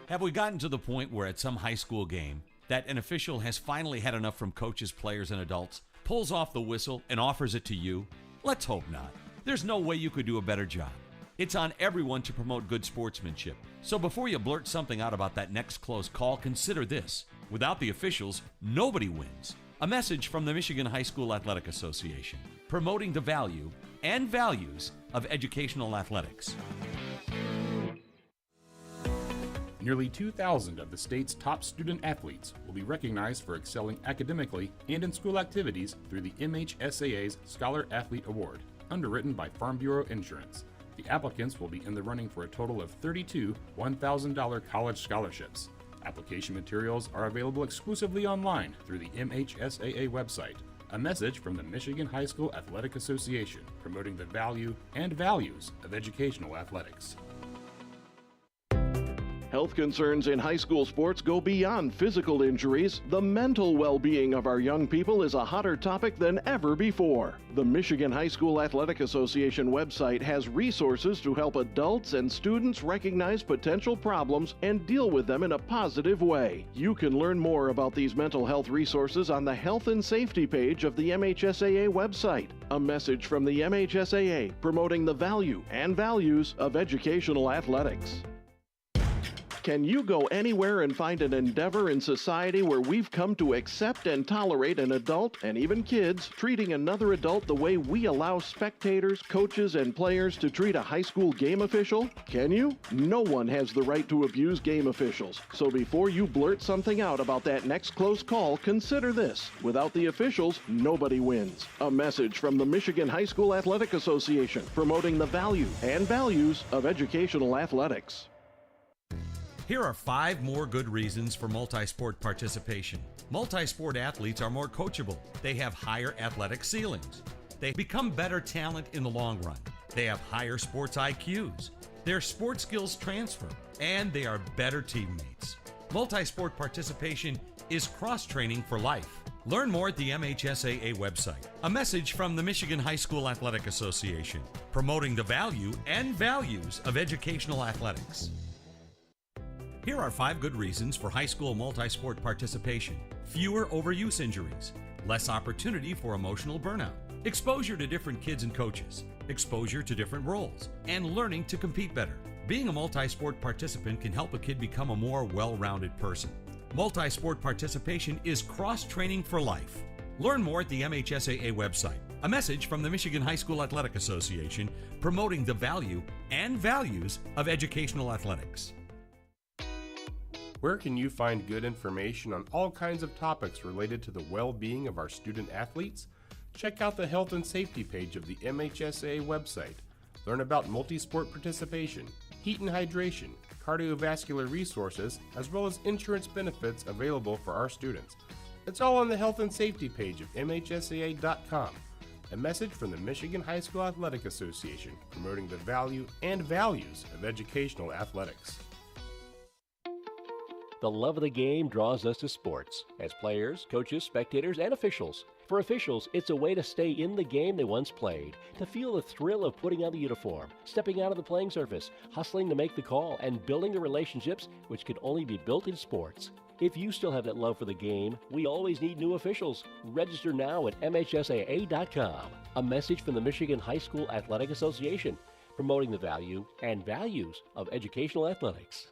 Have we gotten to the point where at some high school game that an official has finally had enough from coaches, players, and adults, pulls off the whistle, and offers it to you? Let's hope not. There's no way you could do a better job. It's on everyone to promote good sportsmanship. So before you blurt something out about that next close call, consider this. Without the officials, nobody wins. A message from the Michigan High School Athletic Association, promoting the value and values of educational athletics. Nearly 2,000 of the state's top student athletes will be recognized for excelling academically and in school activities through the MHSAA's Scholar Athlete Award, underwritten by Farm Bureau Insurance. The applicants will be in the running for a total of 32 $1,000 college scholarships. Application materials are available exclusively online through the MHSAA website. A message from the Michigan High School Athletic Association, promoting the value and values of educational athletics. Health concerns in high school sports go beyond physical injuries. The mental well-being of our young people is a hotter topic than ever before. The Michigan High School Athletic Association website has resources to help adults and students recognize potential problems and deal with them in a positive way. You can learn more about these mental health resources on the Health and Safety page of the MHSAA website. A message from the MHSAA promoting the value and values of educational athletics. Can you go anywhere and find an endeavor in society where we've come to accept and tolerate an adult, and even kids, treating another adult the way we allow spectators, coaches, and players to treat a high school game official? Can you? No one has the right to abuse game officials. So before you blurt something out about that next close call, consider this. Without the officials, nobody wins. A message from the Michigan High School Athletic Association, promoting the value and values of educational athletics. Here are 5 more good reasons for multi-sport participation. Multi-sport athletes are more coachable. They have higher athletic ceilings. They become better talent in the long run. They have higher sports IQs. Their sports skills transfer, and they are better teammates. Multi-sport participation is cross-training for life. Learn more at the MHSAA website. A message from the Michigan High School Athletic Association, promoting the value and values of educational athletics. Here are 5 good reasons for high school multi-sport participation. Fewer overuse injuries, less opportunity for emotional burnout, exposure to different kids and coaches, exposure to different roles, and learning to compete better. Being a multi-sport participant can help a kid become a more well-rounded person. Multi-sport participation is cross-training for life. Learn more at the MHSAA website. A message from the Michigan High School Athletic Association, promoting the value and values of educational athletics. Where can you find good information on all kinds of topics related to the well-being of our student athletes? Check out the Health and Safety page of the MHSAA website. Learn about multi-sport participation, heat and hydration, cardiovascular resources, as well as insurance benefits available for our students. It's all on the Health and Safety page of MHSAA.com. A message from the Michigan High School Athletic Association, promoting the value and values of educational athletics. The love of the game draws us to sports, as players, coaches, spectators, and officials. For officials, it's a way to stay in the game they once played, to feel the thrill of putting on the uniform, stepping out of the playing surface, hustling to make the call, and building the relationships which can only be built in sports. If you still have that love for the game, we always need new officials. Register now at MHSAA.com. A message from the Michigan High School Athletic Association, promoting the value and values of educational athletics.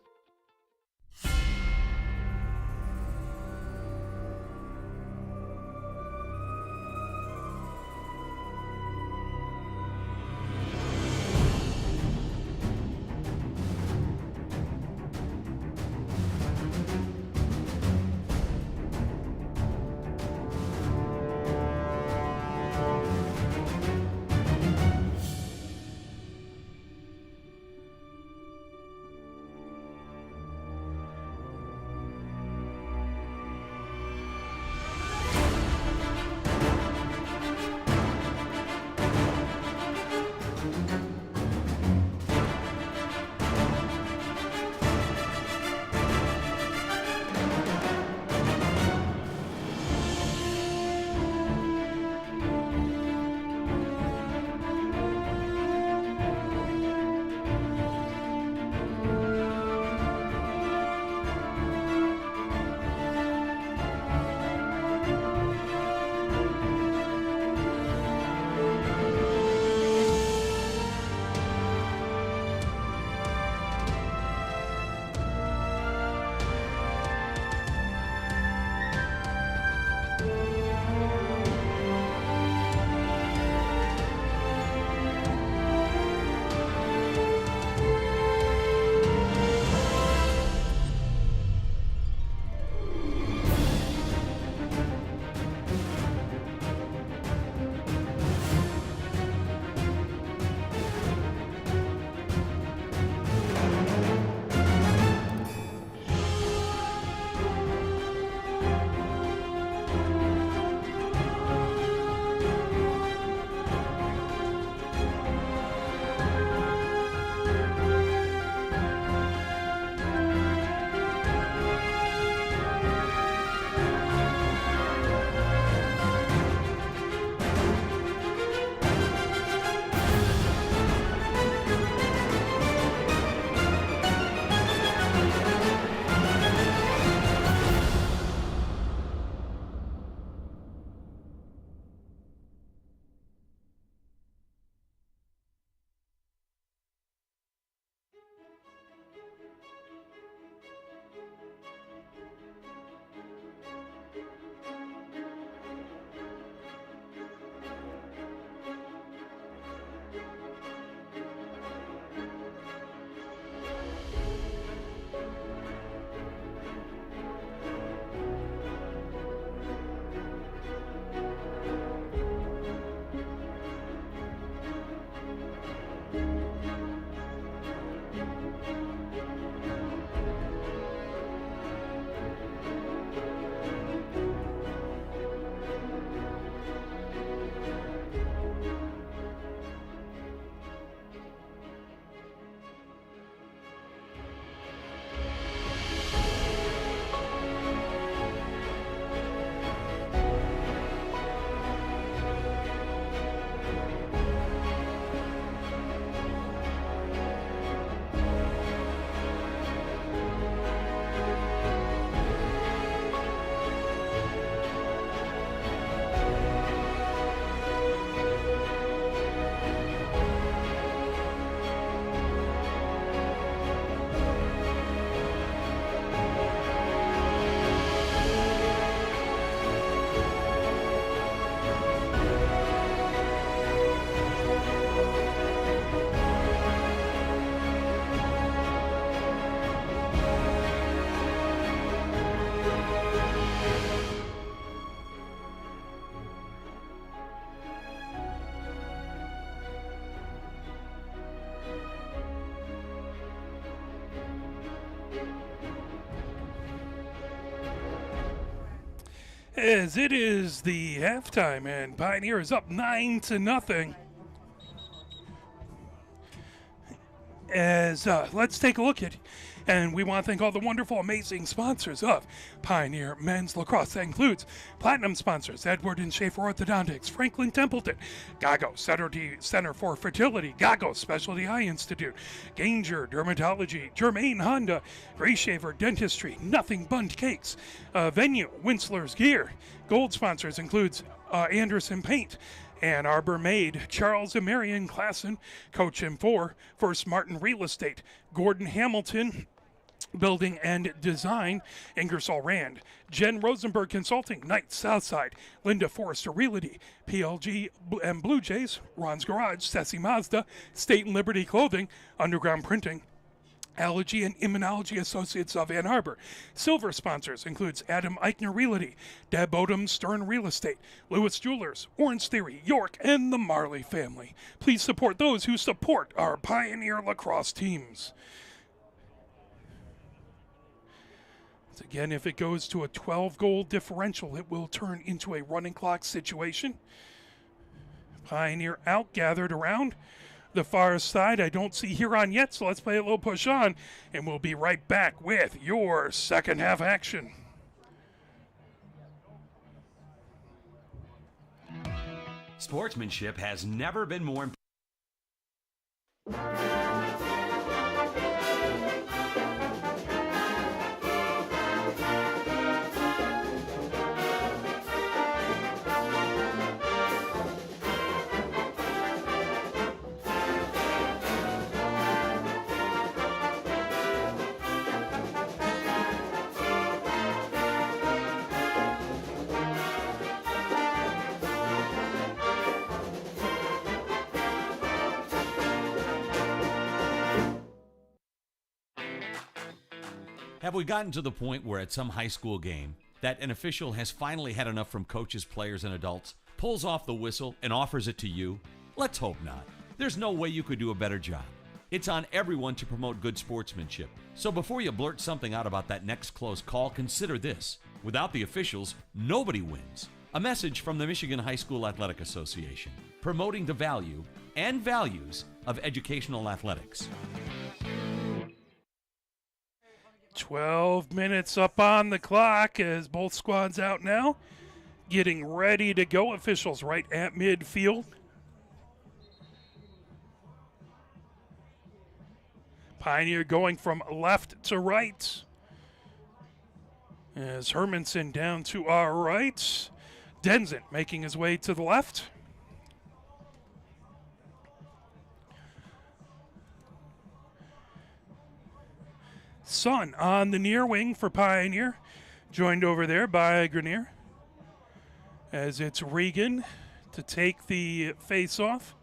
as it is the halftime, and Pioneer is up 9-0. As let's take a look at, and we want to thank all the wonderful, amazing sponsors of Pioneer Men's Lacrosse. That includes platinum sponsors Edward and Schaefer Orthodontics, Franklin Templeton, Gago Center for Fertility, Gago Specialty Eye Institute, Ganger Dermatology, Germain Honda, Gray Shaver Dentistry, Nothing Bunt Cakes, Venue, Winsler's Gear. Gold sponsors includes Anderson Paint, Ann Arbor Made, Charles and Marion Klassen, Coach M4, First Martin Real Estate, Gordon Hamilton, Building and Design, Ingersoll Rand, Jen Rosenberg Consulting, Knight Southside, Linda Forrester Realty, PLG and Blue Jays, Ron's Garage, Sassy Mazda, State and Liberty Clothing, Underground Printing, Allergy and Immunology Associates of Ann Arbor. Silver sponsors includes Adam Eichner Realty, Deb Odom Stern Real Estate, Lewis Jewelers, Orange Theory, York, and the Marley family. Please support those who support our Pioneer lacrosse teams. So again, if it goes to a 12-goal differential, it will turn into a running clock situation. Pioneer outgathered around the far side. I don't see Huron yet, so let's play a little push on, and we'll be right back with your second half action. Sportsmanship has never been more important. Have we gotten to the point where at some high school game that an official has finally had enough from coaches, players, and adults, pulls off the whistle, and offers it to you? Let's hope not. There's no way you could do a better job. It's on everyone to promote good sportsmanship. So before you blurt something out about that next close call, consider this. Without the officials, nobody wins. A message from the Michigan High School Athletic Association, promoting the value and values of educational athletics. 12 minutes up on the clock as both squads out now, getting ready to go. Officials right at midfield. Pioneer going from left to right as Hermanson down to our right. Denzen making his way to the left. Sun on the near wing for Pioneer, joined over there by Grenier. As it's Regan to take the face-off.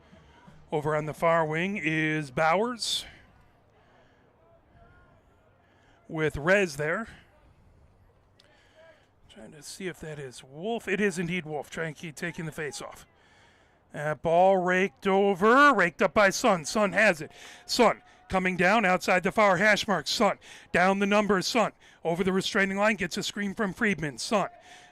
Over on the far wing is Bowers with Rez there. Trying to see if that is Wolf. It is indeed Wolf, trying to keep taking the face-off. That ball raked up by Sun. Sun has it. Sun coming down outside the far hash mark. Sun down the numbers. Sun over the restraining line, gets a screen from Friedman. Sun.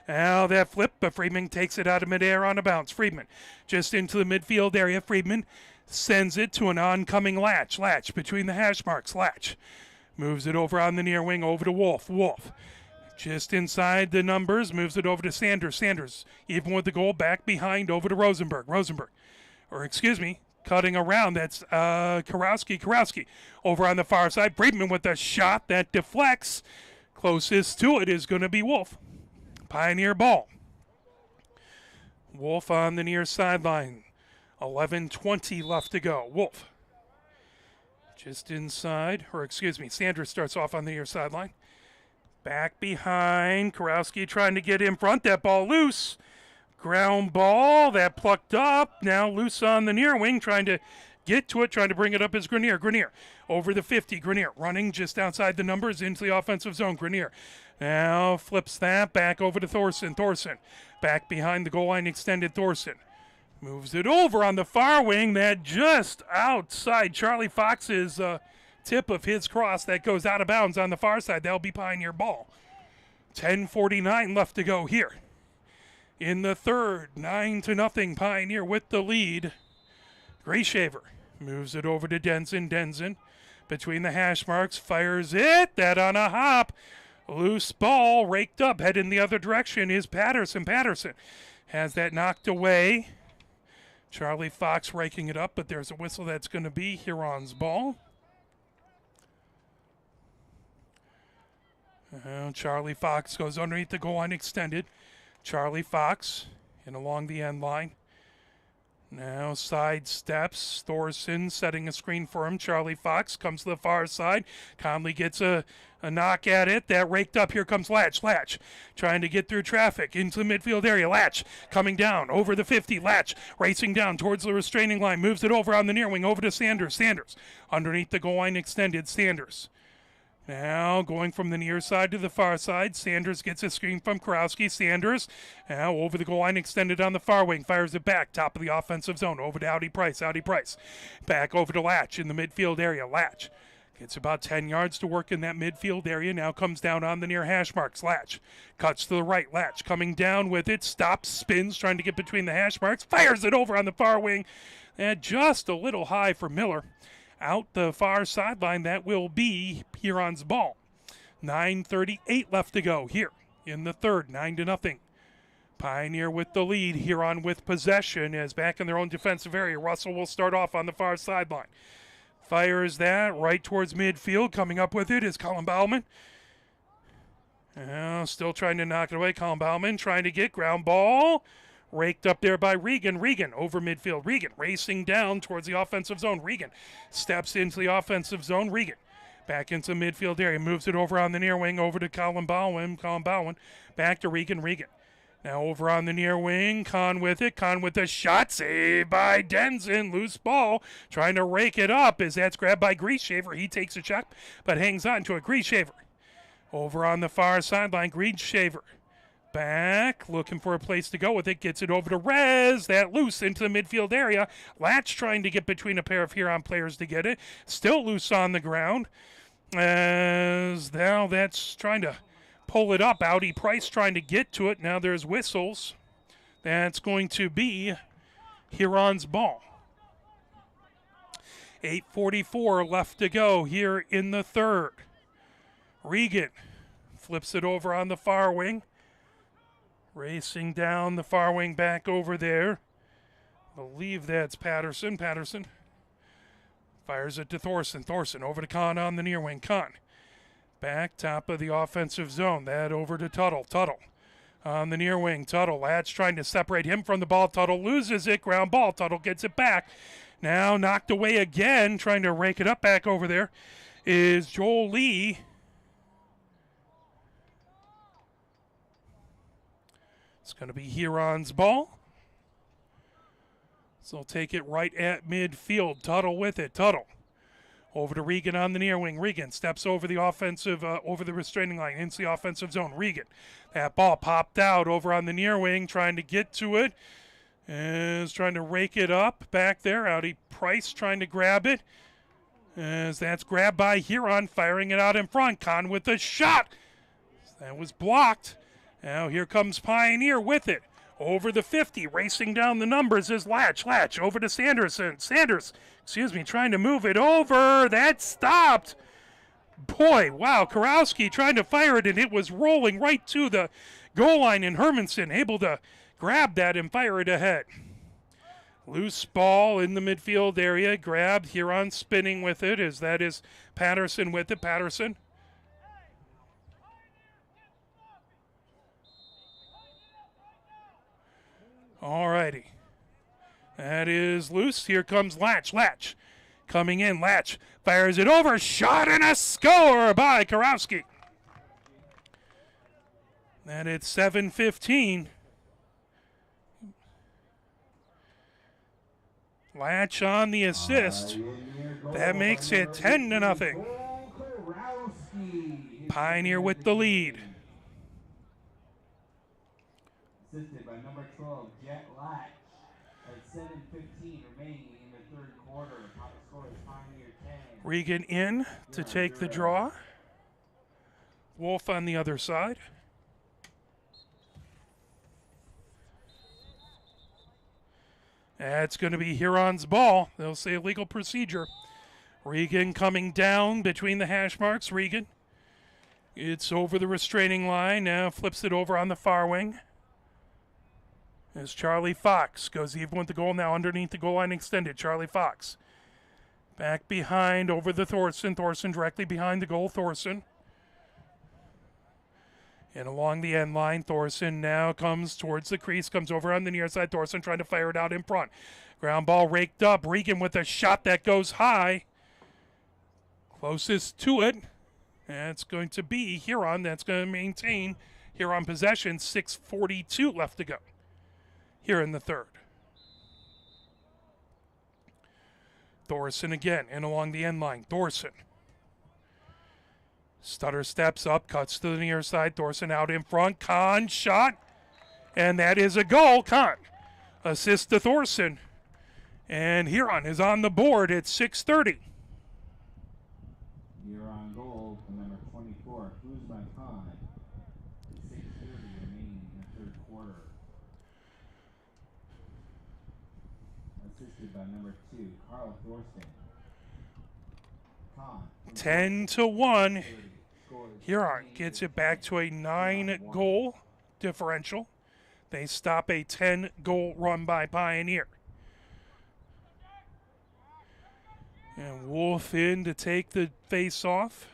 Now that flip, but Friedman takes it out of midair on a bounce. Friedman just into the midfield area. Friedman sends it to an oncoming Latch. Latch between the hash marks. Latch moves it over on the near wing over to Wolf. Wolf just inside the numbers, moves it over to Sanders. Sanders, even with the goal, back behind over to Rosenberg. Cutting around, that's Karowski. Karowski over on the far side. Friedman with a shot that deflects. Closest to it is going to be Wolf. Pioneer ball. Wolf on the near sideline. 11:20 left to go. Wolf just inside, Sanders starts off on the near sideline. Back behind, Karowski trying to get in front. That ball loose. Ground ball, that plucked up. Now loose on the near wing, trying to get to it, trying to bring it up is Grenier. Grenier over the 50. Grenier running just outside the numbers into the offensive zone. Grenier now flips that back over to Thorson. Thorson back behind the goal line, extended Thorson. Moves it over on the far wing, that just outside Charlie Fox's tip of his cross that goes out of bounds on the far side. That'll be Pioneer ball. 10:49 left to go here. in the third. 9-0, Pioneer with the lead. Grayshaver moves it over to Denson. Denson between the hash marks, fires it. That on a hop. Loose ball, raked up, head in the other direction is Patterson. Patterson has that knocked away. Charlie Fox raking it up, but there's a whistle that's going to be Huron's ball. Charlie Fox goes underneath the goal line extended. Charlie Fox in along the end line. Now side steps. Thorson setting a screen for him. Charlie Fox comes to the far side. Conley gets a knock at it. That raked up. Here comes Latch. Latch trying to get through traffic into the midfield area. Latch coming down over the 50. Latch racing down towards the restraining line. Moves it over on the near wing over to Sanders. Sanders underneath the goal line extended. Sanders. Now going from the near side to the far side. Sanders gets a screen from Karowski. Sanders now over the goal line extended on the far wing. Fires it back. Top of the offensive zone. Over to Audi Price. Audi Price. Back over to Latch in the midfield area. Latch gets about 10 yards to work in that midfield area. Now comes down on the near hash marks. Latch cuts to the right. Latch coming down with it. Stops. Spins. Trying to get between the hash marks. Fires it over on the far wing. And just a little high for Miller. Out the far sideline, that will be Huron's ball. 9:38 left to go here in the third, 9-0. Pioneer with the lead, Huron with possession as back in their own defensive area. Russell will start off on the far sideline. Fires that right towards midfield. Coming up with it is Colin Bauman. Still trying to knock it away. Colin Bauman trying to get ground ball. Raked up there by Regan. Regan over midfield. Regan racing down towards the offensive zone. Regan steps into the offensive zone. Regan back into the midfield area. Moves it over on the near wing over to Colin Bowen. Colin Bowen back to Regan. Regan now over on the near wing. Kahn with it. Kahn with the shot. Saved by Denson. Loose ball. Trying to rake it up as that's grabbed by Greashaver. He takes a shot but hangs on to it. Greashaver over on the far sideline. Greashaver back, looking for a place to go with it. Gets it over to Rez. That loose into the midfield area. Latch trying to get between a pair of Huron players to get it. Still loose on the ground. As now that's trying to pull it up. Audi Price trying to get to it. Now there's whistles. That's going to be Huron's ball. 8:44 left to go here in the third. Regan flips it over on the far wing. Racing down the far wing back over there. Believe that's Patterson. Patterson fires it to Thorson. Thorson over to Kahn on the near wing. Kahn back top of the offensive zone. That over to Tuttle. Tuttle on the near wing. Tuttle. Latch trying to separate him from the ball. Tuttle loses it. Ground ball. Tuttle gets it back. Now knocked away again. Trying to rake it up back over there is Joel Lee. It's going to be Huron's ball. So take it right at midfield. Tuttle with it. Tuttle over to Regan on the near wing. Regan steps over the offensive, over the restraining line into the offensive zone. Regan, that ball popped out over on the near wing, trying to get to it. Is trying to rake it up back there. Audi Price trying to grab it. As that's grabbed by Huron, firing it out in front. Kahn with the shot. That was blocked. Now here comes Pioneer with it. Over the 50, racing down the numbers is Latch. Latch over to Sanderson. Sanders, trying to move it over. That stopped. Boy, wow, Karowski trying to fire it, and it was rolling right to the goal line, and Hermanson able to grab that and fire it ahead. Loose ball in the midfield area, grabbed. Huron spinning with it, as that is Patterson with it. Patterson. All righty. That is loose. Here comes Latch. Latch coming in. Latch fires it over. Shot and a score by Karowski. And it's 7:15. Latch on the assist. That makes it 10-0. Pioneer with the lead. Assisted by number 12, Jet Latch, at 7:15 remaining in the third quarter. Top score is Pioneer 10. Regan in to take the draw. Wolf on the other side. That's going to be Huron's ball. They'll say illegal procedure. Regan coming down between the hash marks. Regan. It's over the restraining line. Now flips it over on the far wing. As Charlie Fox goes even with the goal now underneath the goal line extended. Charlie Fox. Back behind over the Thorson. Thorson directly behind the goal. Thorson. And along the end line, Thorson now comes towards the crease, comes over on the near side. Thorson trying to fire it out in front. Ground ball raked up. Regan with a shot that goes high. Closest to it. That's going to be Huron. That's going to maintain Huron possession. 6:42 left to go here in the third. Thorson again and along the end line. Thorson. Stutter steps up, cuts to the near side. Thorson out in front. Kahn shot. And that is a goal. Kahn assist to Thorson. And Huron is on the board at 6:30. Huron goal for number 24, Uzman Khan. 6:30 remaining in the third quarter. Assisted by number 2, Carl Thorson. Khan. 10-1. Huron gets it back to a 9-goal differential. They stop a 10-goal run by Pioneer. And Wolf in to take the face-off.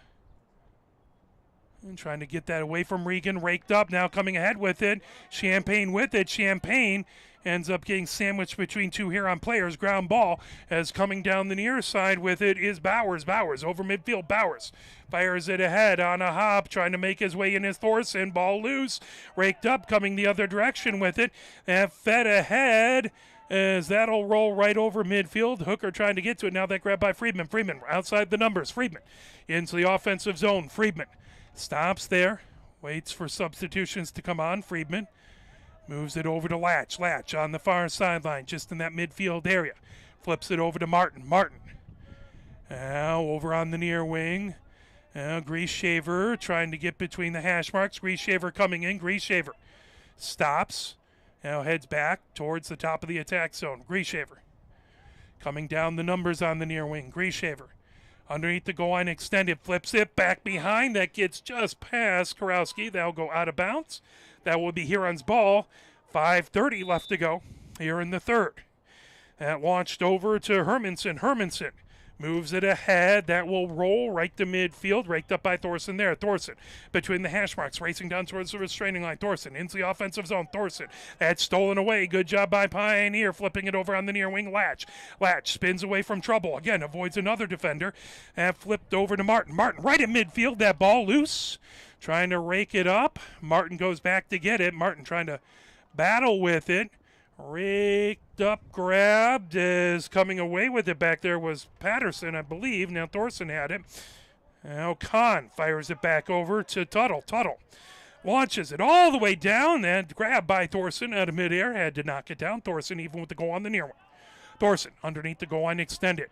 And trying to get that away from Regan. Raked up, now coming ahead with it. Champagne with it. Champagne ends up getting sandwiched between two Huron players. Ground ball as coming down the near side with it is Bowers. Bowers over midfield. Bowers fires it ahead on a hop, trying to make his way in as Thorson. Ball loose. Raked up, coming the other direction with it. And fed ahead as that'll roll right over midfield. Hooker trying to get to it. Now that grab by Friedman. Friedman outside the numbers. Friedman into the offensive zone. Friedman stops there. Waits for substitutions to come on. Friedman moves it over to Latch. Latch on the far sideline, just in that midfield area. Flips it over to Martin. Martin now over on the near wing. Now Grieshaver trying to get between the hash marks. Grieshaver coming in. Grieshaver stops. Now heads back towards the top of the attack zone. Grieshaver coming down the numbers on the near wing. Grieshaver underneath the goal line extended. Flips it back behind. That gets just past Karowski. That'll go out of bounds. That will be Huron's ball. 5:30 left to go here in the third. That launched over to Hermanson. Hermanson moves it ahead. That will roll right to midfield. Raked up by Thorson there. Thorson between the hash marks, racing down towards the restraining line. Thorson into the offensive zone. Thorson. That's stolen away. Good job by Pioneer. Flipping it over on the near wing. Latch. Latch spins away from trouble. Again, avoids another defender. And flipped over to Martin. Martin right at midfield. That ball loose. Trying to rake it up. Martin goes back to get it. Martin trying to battle with it. Raked up, grabbed, is coming away with it. Back there was Patterson, I believe. Now Thorson had it. Now Kahn fires it back over to Tuttle. Tuttle launches it all the way down and grabbed by Thorson out of midair. Had to knock it down. Thorson even with the goal on the near one. Thorson underneath the goal line extended.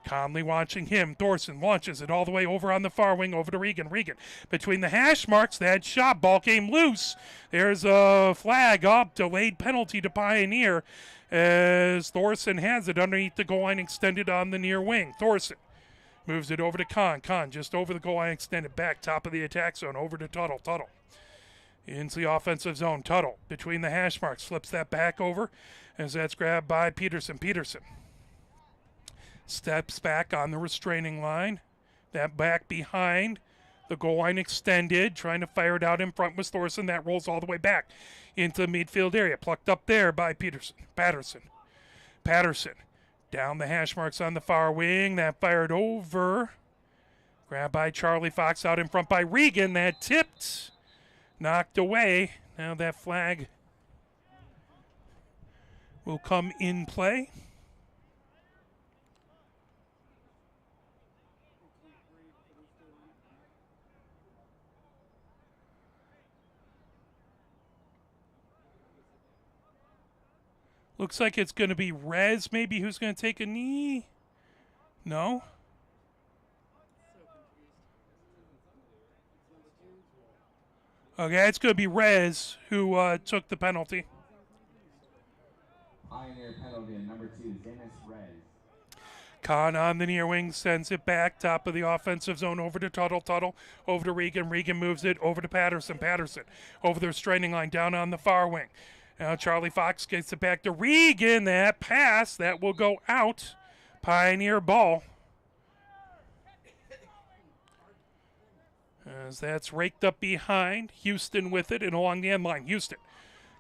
Conley watching him. Thorson launches it all the way over on the far wing over to Regan. Regan between the hash marks. That shot ball came loose. There's a flag up. Delayed penalty to Pioneer as Thorson has it underneath the goal line extended on the near wing. Thorson moves it over to Kahn. Kahn just over the goal line extended back. Top of the attack zone over to Tuttle. Tuttle into the offensive zone. Tuttle between the hash marks. Flips that back over as that's grabbed by Peterson. Peterson steps back on the restraining line. That back behind the goal line extended. Trying to fire it out in front was Thorson. That rolls all the way back into the midfield area. Plucked up there by Peterson. Patterson. Patterson down the hash marks on the far wing. That fired over. Grabbed by Charlie Fox out in front by Regan. That tipped. Knocked away. Now that flag will come in play. Looks like it's going to be Rez maybe who's going to take a knee. No? Okay, it's going to be Rez who took the penalty. Pioneer penalty on number 2, Dennis Rez. Kahn on the near wing, sends it back, top of the offensive zone, over to Tuttle, Tuttle, over to Regan, Regan moves it, over to Patterson, Patterson, over the restraining line, down on the far wing. Now Charlie Fox gets it back to Regan, that pass, that will go out, Pioneer ball. As that's raked up behind, Houston with it and along the end line, Houston.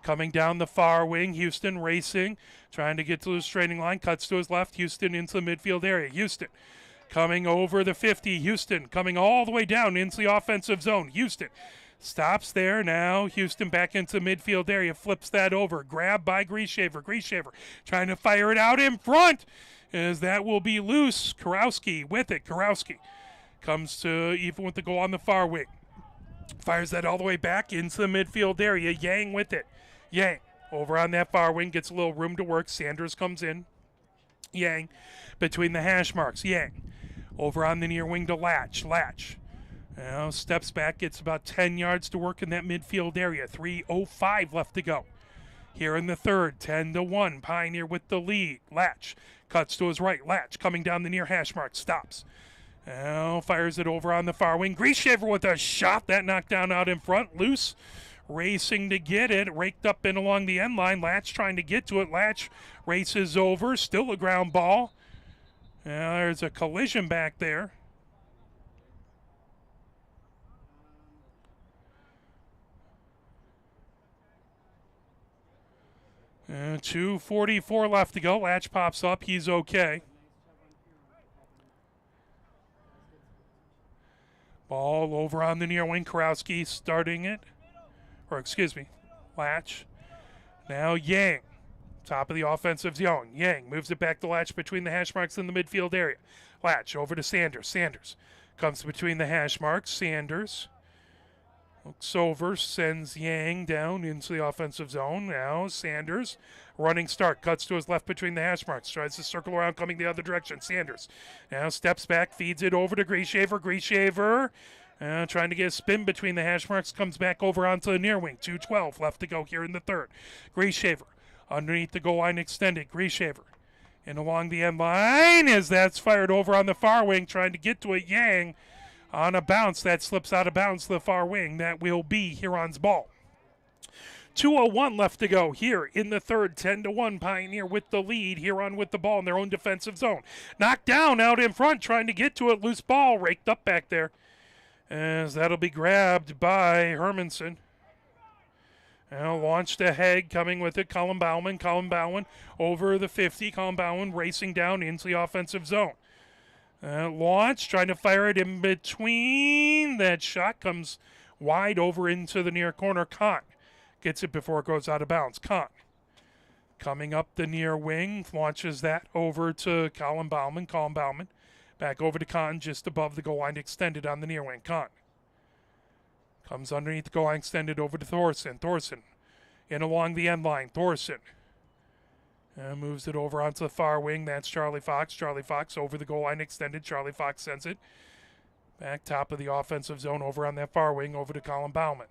Coming down the far wing, Houston racing, trying to get to the restraining line, cuts to his left, Houston into the midfield area. Houston coming over the 50, Houston coming all the way down into the offensive zone. Houston stops there now, Houston back into midfield area, flips that over, grabbed by Grieshaver. Grieshaver trying to fire it out in front, as that will be loose. Karowski with it, Karowski comes to even with the goal on the far wing. Fires that all the way back into the midfield area, Yang with it. Yang over on that far wing, gets a little room to work. Sanders comes in. Yang between the hash marks. Yang over on the near wing to Latch. Latch now steps back, gets about 10 yards to work in that midfield area. 3:05 left to go here in the third. 10-1. Pioneer with the lead. Latch cuts to his right. Latch coming down the near hash mark. Stops. Now fires it over on the far wing. Grieshaver with a shot. That knocked down out in front. Loose. Racing to get it, raked up in along the end line. Latch trying to get to it. Latch races over, still a ground ball. Now there's a collision back there. And 2:44 left to go. Latch pops up, he's okay. Ball over on the near wing. Karowski starting it. Or excuse me, Latch. Now Yang, top of the offensive zone. Yang moves it back to Latch between the hash marks in the midfield area. Latch over to Sanders. Sanders comes between the hash marks. Sanders looks over, sends Yang down into the offensive zone. Now Sanders, running start, cuts to his left between the hash marks. Tries to circle around, coming the other direction. Sanders now steps back, feeds it over to Grieshaver. Grieshaver trying to get a spin between the hash marks, comes back over onto the near wing. 2:12 left to go here in the third. Grieshaver underneath the goal line extended. Grieshaver and along the end line as that's fired over on the far wing, trying to get to it. Yang on a bounce. That slips out of bounds to the far wing. That will be Huron's ball. 2:01 left to go here in the third. 10-1. Pioneer with the lead. Huron with the ball in their own defensive zone. Knocked down out in front, trying to get to it. Loose ball raked up back there, as that'll be grabbed by Hermanson. Now launched ahead, coming with it, Colin Bauman. Colin Bauman over the 50. Colin Bauman racing down into the offensive zone. Launch, trying to fire it in between. That shot comes wide over into the near corner. Kahn gets it before it goes out of bounds. Kahn coming up the near wing, launches that over to Colin Bauman. Colin Bauman back over to Kahn, just above the goal line extended on the near wing. Kahn comes underneath the goal line extended over to Thorson. Thorson in along the end line. Thorson moves it over onto the far wing. That's Charlie Fox. Charlie Fox over the goal line extended. Charlie Fox sends it back top of the offensive zone over on that far wing over to Colin Bauman.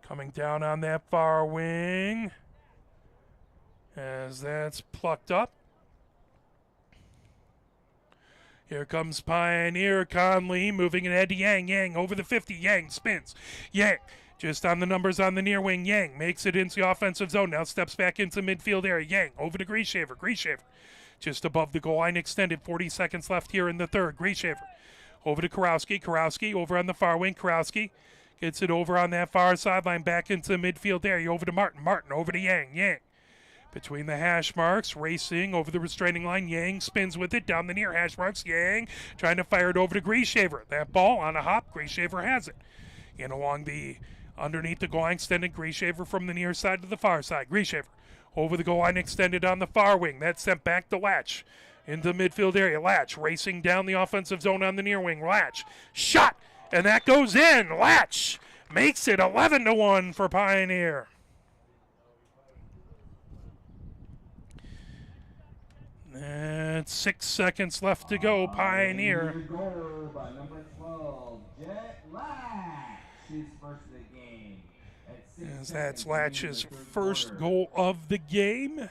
Coming down on that far wing as that's plucked up. Here comes Pioneer. Conley moving it ahead to Yang. Yang over the 50. Yang spins. Yang just on the numbers on the near wing. Yang makes it into the offensive zone. Now steps back into midfield area. Yang over to Grieshaver. Grieshaver just above the goal line extended. 40 seconds left here in the third. Grieshaver over to Karowski. Karowski over on the far wing. Karowski gets it over on that far sideline back into the midfield area. Over to Martin. Martin over to Yang. Yang between the hash marks, racing over the restraining line. Yang spins with it down the near hash marks. Yang trying to fire it over to Grieshaver. That ball on a hop. Grieshaver has it. In along the underneath the goal line extended. Grieshaver from the near side to the far side. Grieshaver over the goal line extended on the far wing. That's sent back to Latch into the midfield area. Latch racing down the offensive zone on the near wing. Latch shot, and that goes in. Latch makes it 11-1 for Pioneer. And 6 seconds left to go. Pioneer. Goal by number 12, Jet Lash. His first of the game at As that's Latch's first goal of the game.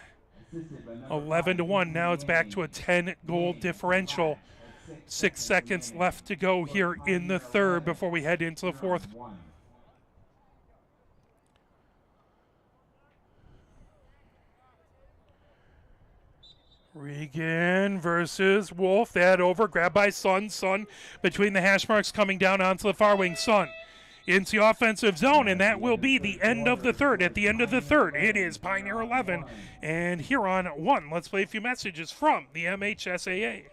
11-1. Now it's back to a 10-goal differential. 6 seconds left to go here in the third before we head into the fourth. Regan versus Wolf. That over. Grabbed by Sun. Sun between the hash marks coming down onto the far wing. Sun into the offensive zone, and that will be the end of the third. At the end of the third, it is Pioneer 11 and Huron 1. Let's play a few messages from the MHSAA.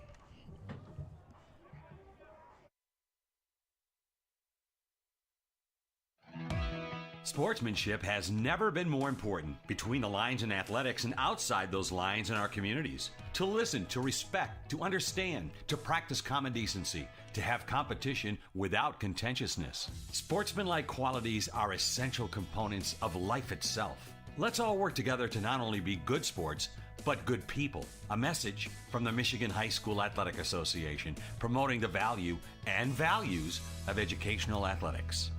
Sportsmanship has never been more important between the lines in athletics and outside those lines in our communities. To listen, to respect, to understand, to practice common decency, to have competition without contentiousness. Sportsmanlike qualities are essential components of life itself. Let's all work together to not only be good sports, but good people. A message from the Michigan High School Athletic Association, promoting the value and values of educational athletics.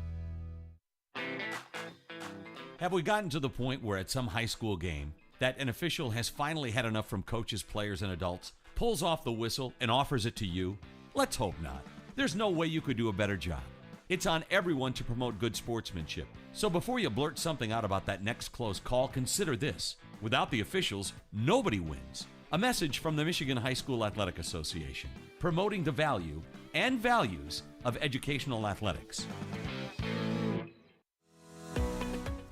Have we gotten to the point where at some high school game that an official has finally had enough from coaches, players, and adults, pulls off the whistle, and offers it to you? Let's hope not. There's no way you could do a better job. It's on everyone to promote good sportsmanship. So before you blurt something out about that next close call, consider this. Without the officials, nobody wins. A message from the Michigan High School Athletic Association, promoting the value and values of educational athletics.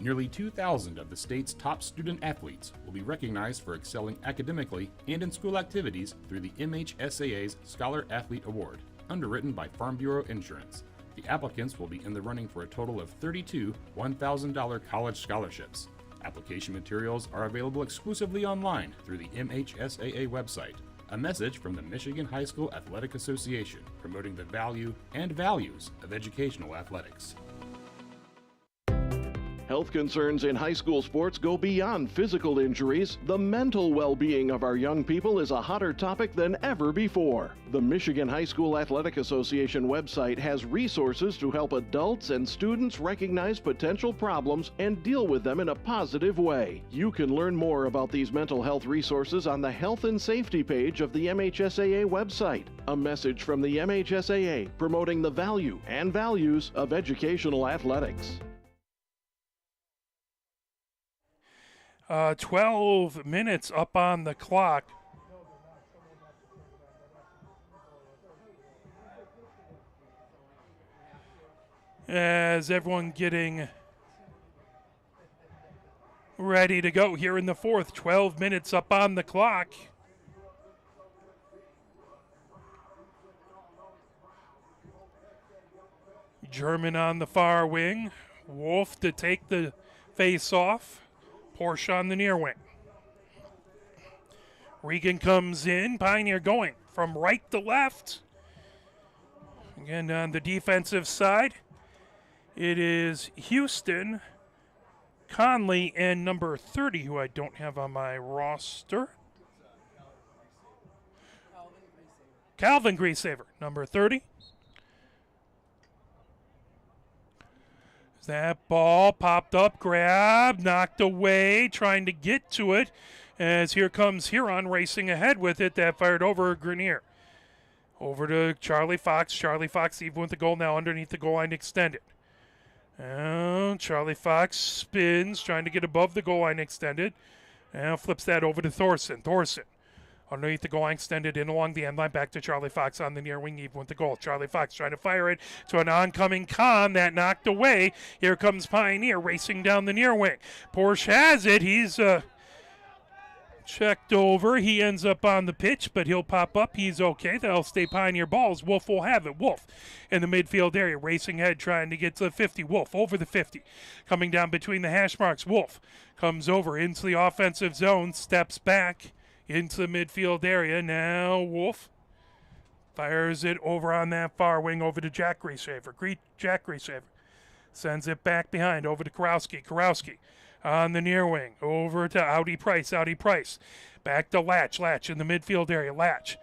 Nearly 2,000 of the state's top student athletes will be recognized for excelling academically and in school activities through the MHSAA's Scholar Athlete Award, underwritten by Farm Bureau Insurance. The applicants will be in the running for a total of 32 $1,000 college scholarships. Application materials are available exclusively online through the MHSAA website. A message from the Michigan High School Athletic Association, promoting the value and values of educational athletics. Health concerns in high school sports go beyond physical injuries. The mental well-being of our young people is a hotter topic than ever before. The Michigan High School Athletic Association website has resources to help adults and students recognize potential problems and deal with them in a positive way. You can learn more about these mental health resources on the Health and Safety page of the MHSAA website. A message from the MHSAA promoting the value and values of educational athletics. 12 minutes up on the clock. As everyone getting ready to go here in the fourth. 12 minutes up on the clock. German on the far wing. Wolf to take the face off. Porsche on the near wing. Regan comes in. Pioneer going from right to left. Again, on the defensive side, it is Houston, Conley, and number 30, who I don't have on my roster. Calvin Greasaver, number 30. That ball popped up, grabbed, knocked away, trying to get to it. As here comes Huron racing ahead with it. That fired over Grenier. Over to Charlie Fox. Charlie Fox even with the goal now underneath the goal line extended. And Charlie Fox spins, trying to get above the goal line extended. And flips that over to Thorson. Thorson underneath the goal line extended in along the end line, back to Charlie Fox on the near wing, even with the goal. Charlie Fox trying to fire it to an oncoming Con that knocked away. Here comes Pioneer racing down the near wing. Porsche has it. He's checked over. He ends up on the pitch, but he'll pop up. He's okay. That'll stay Pioneer balls. Wolf will have it. Wolf in the midfield area, racing ahead, trying to get to the 50. Wolf over the 50. Coming down between the hash marks. Wolf comes over into the offensive zone, steps back into the midfield area. Now Wolf fires it over on that far wing over to Jack Greasaver. Jack Greasaver sends it back behind over to Karowski. Karowski on the near wing over to Audi Price. Audi Price back to Latch. Latch in the midfield area. Latch.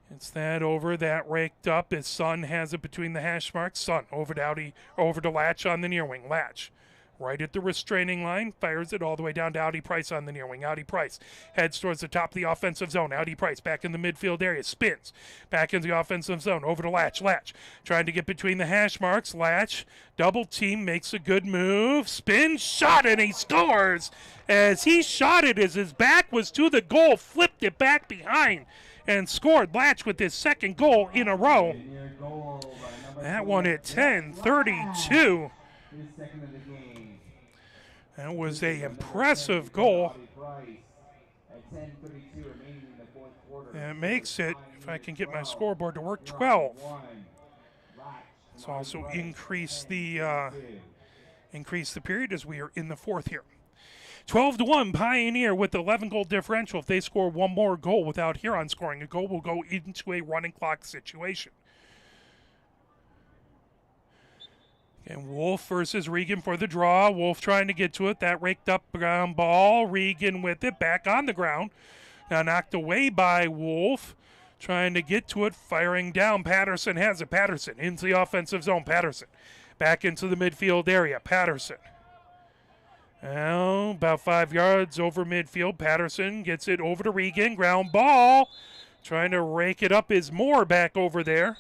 It's that over, that raked up. His son has it between the hash marks. Son over to Audi, over to Latch on the near wing. Latch right at the restraining line, fires it all the way down to Audi Price on the near wing. Audi Price heads towards the top of the offensive zone. Audi Price back in the midfield area, spins back into the offensive zone, over to Latch. Latch trying to get between the hash marks. Latch, double team, makes a good move, spin, shot, and he scores. As he shot it, as his back was to the goal, flipped it back behind and scored. Latch with his second goal in a row. That one at 10:32. That was a impressive goal. And it makes it, if I can get my scoreboard to work, 12. It's also increased the period as we are in the fourth here. 12-1 Pioneer with 11-goal differential. If they score one more goal without Huron scoring a goal, we'll go into a running clock situation. And Wolf versus Regan for the draw. Wolf trying to get to it. That raked up ground ball. Regan with it. Back on the ground. Now knocked away by Wolf. Trying to get to it. Firing down. Patterson has it. Patterson into the offensive zone. Patterson back into the midfield area. Patterson. Well, about 5 yards over midfield. Patterson gets it over to Regan. Ground ball. Trying to rake it up is Moore back over there.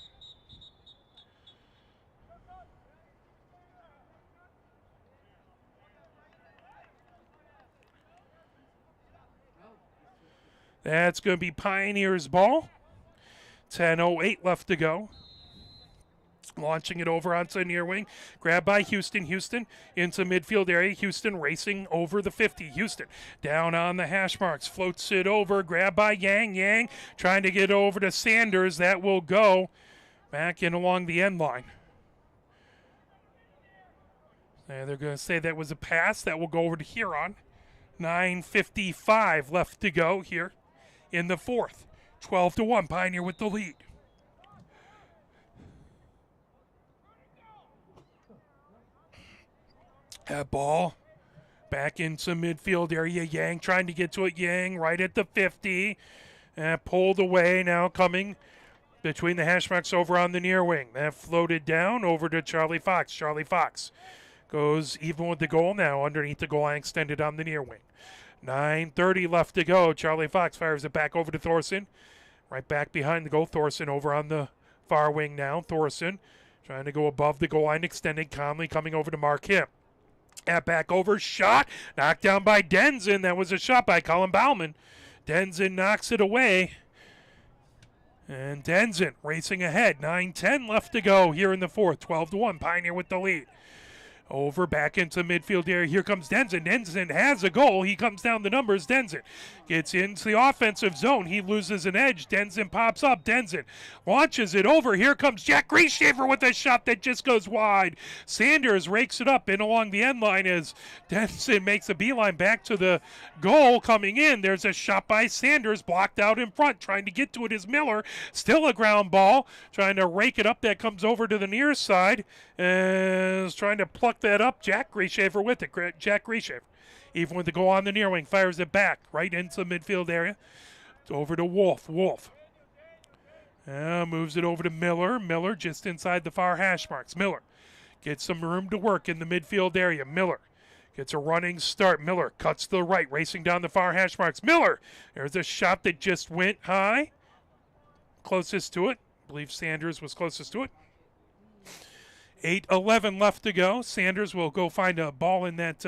That's going to be Pioneers' ball. 10:08 left to go. Launching it over onto near wing. Grabbed by Houston. Houston into midfield area. Houston racing over the 50. Houston down on the hash marks. Floats it over. Grabbed by Yang. Yang trying to get over to Sanders. That will go back in along the end line. And they're going to say that was a pass. That will go over to Huron. 9:55 left to go here in the fourth. 12-1, Pioneer with the lead. That ball back into midfield area. Yang trying to get to it. Yang right at the 50. Pulled away, now coming between the hash marks over on the near wing. That floated down over to Charlie Fox. Charlie Fox goes even with the goal now underneath the goal line, extended on the near wing. 9:30 left to go. Charlie Fox fires it back over to Thorson. Right back behind the goal. Thorson over on the far wing now. Thorson trying to go above the goal line, extended. Conley coming over to mark him. Back over, shot, knocked down by Denzin. That was a shot by Colin Bauman. Denzin knocks it away. And Denzin racing ahead. 9:10 left to go here in the fourth. 12-1, Pioneer with the lead. Over back into midfield area. Here comes Denzin. Denzin has a goal. He comes down the numbers. Denzin gets into the offensive zone. He loses an edge. Denzin pops up. Denzin launches it over. Here comes Jack Grieshaver with a shot that just goes wide. Sanders rakes it up in along the end line as Denzin makes a beeline back to the goal coming in. There's a shot by Sanders blocked out in front. Trying to get to it is Miller. Still a ground ball. Trying to rake it up. That comes over to the near side. Is trying to pluck that up. Jack Grieshaver with it. Jack Grieshaver, even with the goal on the near wing, fires it back right into the midfield area. It's over to Wolf. Wolf moves it over to Miller. Miller just inside the far hash marks. Miller gets some room to work in the midfield area. Miller gets a running start. Miller cuts to the right, racing down the far hash marks. Miller, there's a shot that just went high. Closest to it. I believe Sanders was closest to it. 8:11 left to go. Sanders will go find a ball in that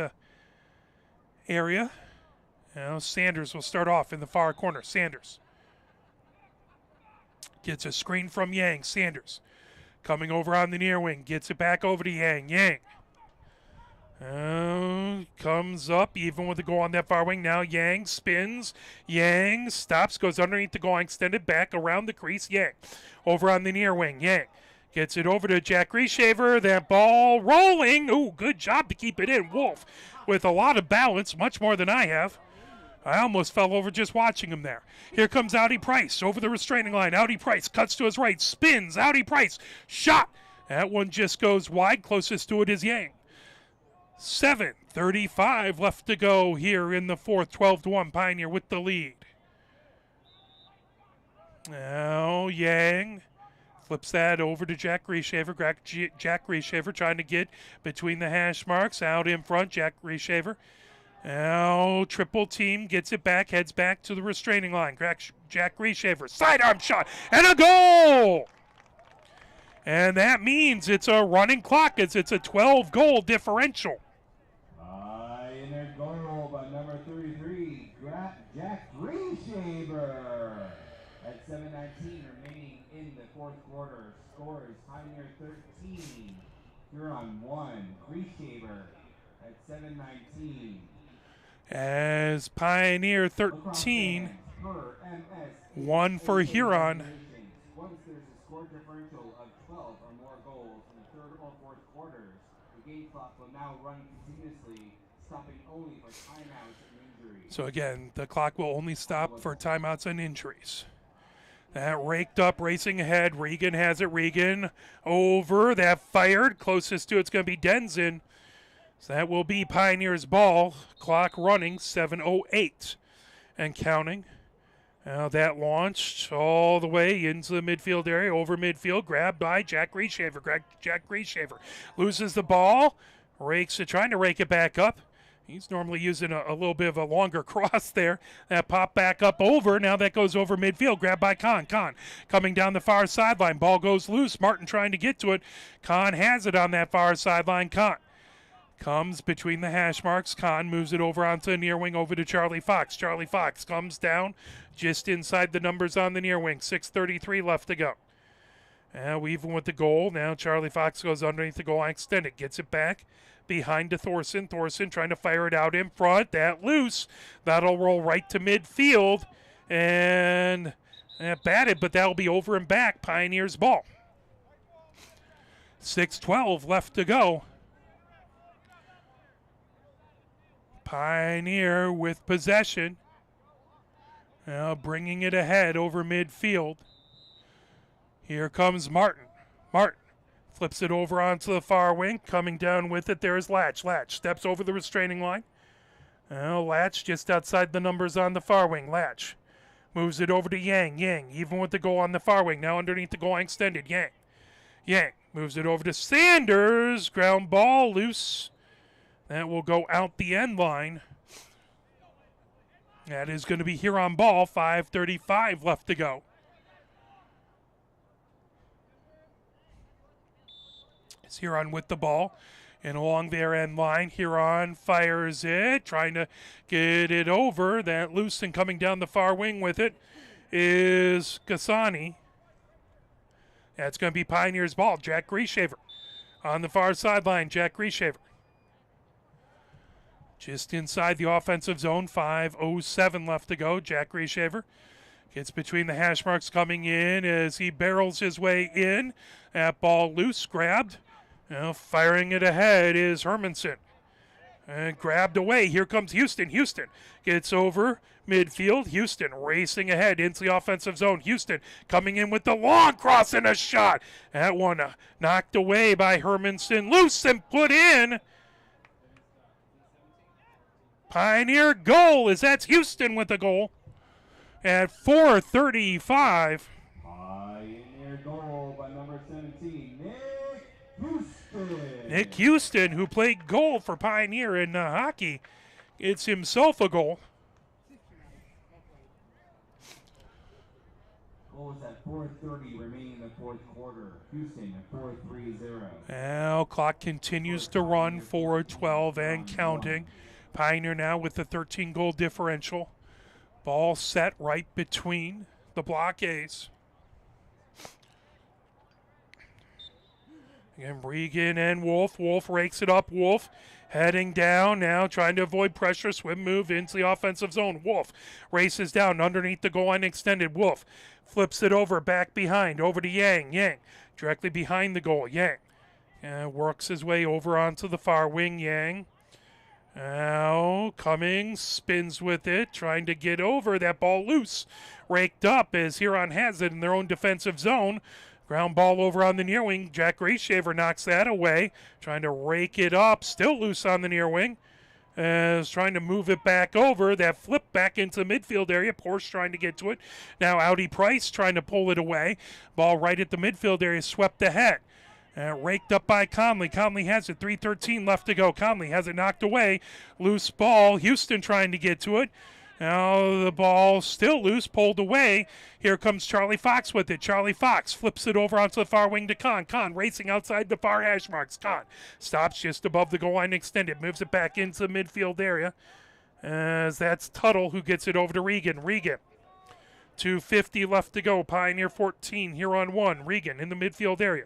area. Now Sanders will start off in the far corner. Sanders gets a screen from Yang. Sanders coming over on the near wing. Gets it back over to Yang. Yang comes up even with the goal on that far wing. Now Yang spins. Yang stops, goes underneath the goal line, extended back around the crease. Yang over on the near wing. Yang gets it over to Jack Grieshaver. That ball rolling. Ooh, good job to keep it in. Wolf with a lot of balance, much more than I have. I almost fell over just watching him there. Here comes Audi Price over the restraining line. Audi Price cuts to his right, spins. Audi Price, shot. That one just goes wide. Closest to it is Yang. 7:35 left to go here in the fourth. 12-1, Pioneer with the lead. Now Yang Flips that over to Jack Reshaver. Jack Reshaver trying to get between the hash marks. Out in front, Jack Reshaver. Now triple team, gets it back, heads back to the restraining line. Jack Reshaver, sidearm shot, and a goal! And that means it's a running clock. It's a 12-goal differential. In a goal by number 33, Jack Reshaver. At 7:19 remaining in the fourth quarter, scores Pioneer 13, Huron 1. Reshaver at 7:19. As Pioneer 13, 1 for Huron. Once there's a score differential of 12 or more goals in the third or fourth quarters, the game clock will now run continuously, stopping only for timeouts and injuries. So again, the clock will only stop for timeouts and injuries. That raked up, racing ahead. Regan has it. Regan over. That fired. Closest to it's going to be Denzin. So that will be Pioneer's ball. Clock running, 7:08 and counting. Now that launched all the way into the midfield area, over midfield, grabbed by Jack Reshaver. Jack Reshaver loses the ball, rakes it, trying to rake it back up. He's normally using a little bit of a longer cross there. That pop back up over. Now that goes over midfield. Grabbed by Kahn. Kahn coming down the far sideline. Ball goes loose. Martin trying to get to it. Kahn has it on that far sideline. Kahn comes between the hash marks. Kahn moves it over onto the near wing, over to Charlie Fox. Charlie Fox comes down just inside the numbers on the near wing. 6:33 left to go. Now even with the goal. Now Charlie Fox goes underneath the goal line extended. Gets it back behind to Thorson. Thorson trying to fire it out in front. That loose. That'll roll right to midfield. And batted, but that'll be over and back. Pioneers ball. 6:12 left to go. Pioneer with possession. Now bringing it ahead over midfield. Here comes Martin. Martin flips it over onto the far wing. Coming down with it, there is Latch. Latch steps over the restraining line. Now Latch just outside the numbers on the far wing. Latch moves it over to Yang. Yang, even with the goal on the far wing. Now underneath the goal line extended. Yang. Yang moves it over to Sanders. Ground ball loose. That will go out the end line. That is going to be Huron ball. 5:35 left to go. It's Huron with the ball. And along their end line, Huron fires it, trying to get it over. That loose and coming down the far wing with it is Gasani. That's going to be Pioneers ball. Jack Reshaver on the far sideline. Jack Reshaver. Just inside the offensive zone, 5:07 left to go. Jack Reshaver gets between the hash marks coming in as he barrels his way in. That ball loose, grabbed. Now firing it ahead is Hermanson. And grabbed away. Here comes Houston. Houston gets over midfield. Houston racing ahead into the offensive zone. Houston coming in with the long cross and a shot. That one knocked away by Hermanson. Loose and put in. Pioneer goal, as that's Houston with the goal at 4:35. Pioneer goal by number 17, Nick Houston. Nick Houston, who played goal for Pioneer in hockey, gets himself a goal. Goal is at 4:30 remaining in the fourth quarter. Houston at 4-3-0. Now clock continues to run, 4:12 and counting. Pioneer now with the 13-goal differential. Ball set right between the blockades. Again, Regan and Wolf. Wolf rakes it up. Wolf heading down now, trying to avoid pressure. Swim move into the offensive zone. Wolf races down underneath the goal line extended. Wolf flips it over, back behind, over to Yang. Yang directly behind the goal. Yang works his way over onto the far wing. Yang. Now Cummings spins with it, trying to get over. That ball loose. Raked up as Huron has it in their own defensive zone. Ground ball over on the near wing. Jack Reshaver knocks that away, trying to rake it up. Still loose on the near wing. Is trying to move it back over. That flip back into the midfield area. Porsche trying to get to it. Now Audi Price trying to pull it away. Ball right at the midfield area, swept ahead. Raked up by Conley. Conley has it. 3:13 left to go. Conley has it knocked away. Loose ball. Houston trying to get to it. Now the ball still loose, pulled away. Here comes Charlie Fox with it. Charlie Fox flips it over onto the far wing to Kahn. Kahn racing outside the far hash marks. Kahn stops just above the goal line extended. Moves it back into the midfield area. As that's Tuttle who gets it over to Regan. Regan. 2:50 left to go. Pioneer 14, Huron 1. Regan in the midfield area.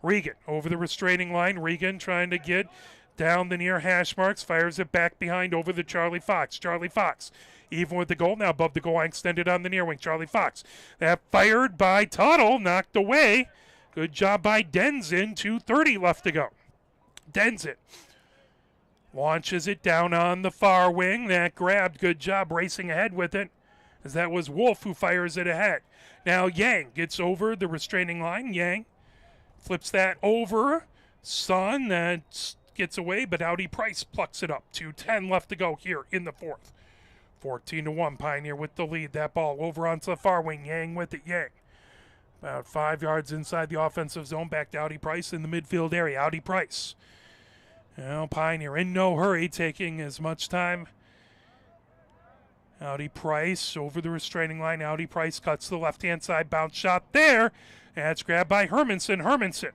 Regan over the restraining line. Regan trying to get down the near hash marks. Fires it back behind over the Charlie Fox. Charlie Fox even with the goal, now above the goal line, extended on the near wing. Charlie Fox. That fired by Tuttle, knocked away. Good job by Denzin. 2:30 left to go. Denzin launches it down on the far wing. That grabbed. Good job racing ahead with it, as that was Wolf who fires it ahead. Now Yang gets over the restraining line. Yang flips that over. Sun, that gets away, but Audi Price plucks it up. 2:10 left to go here in the fourth. 14-1, Pioneer with the lead. That ball over onto the far wing. Yang with it. Yang about 5 yards inside the offensive zone. Back to Audi Price in the midfield area. Audi Price. Now Pioneer in no hurry, taking as much time. Audi Price over the restraining line. Audi Price cuts to the left-hand side. Bounce shot there. That's grabbed by Hermanson. Hermanson.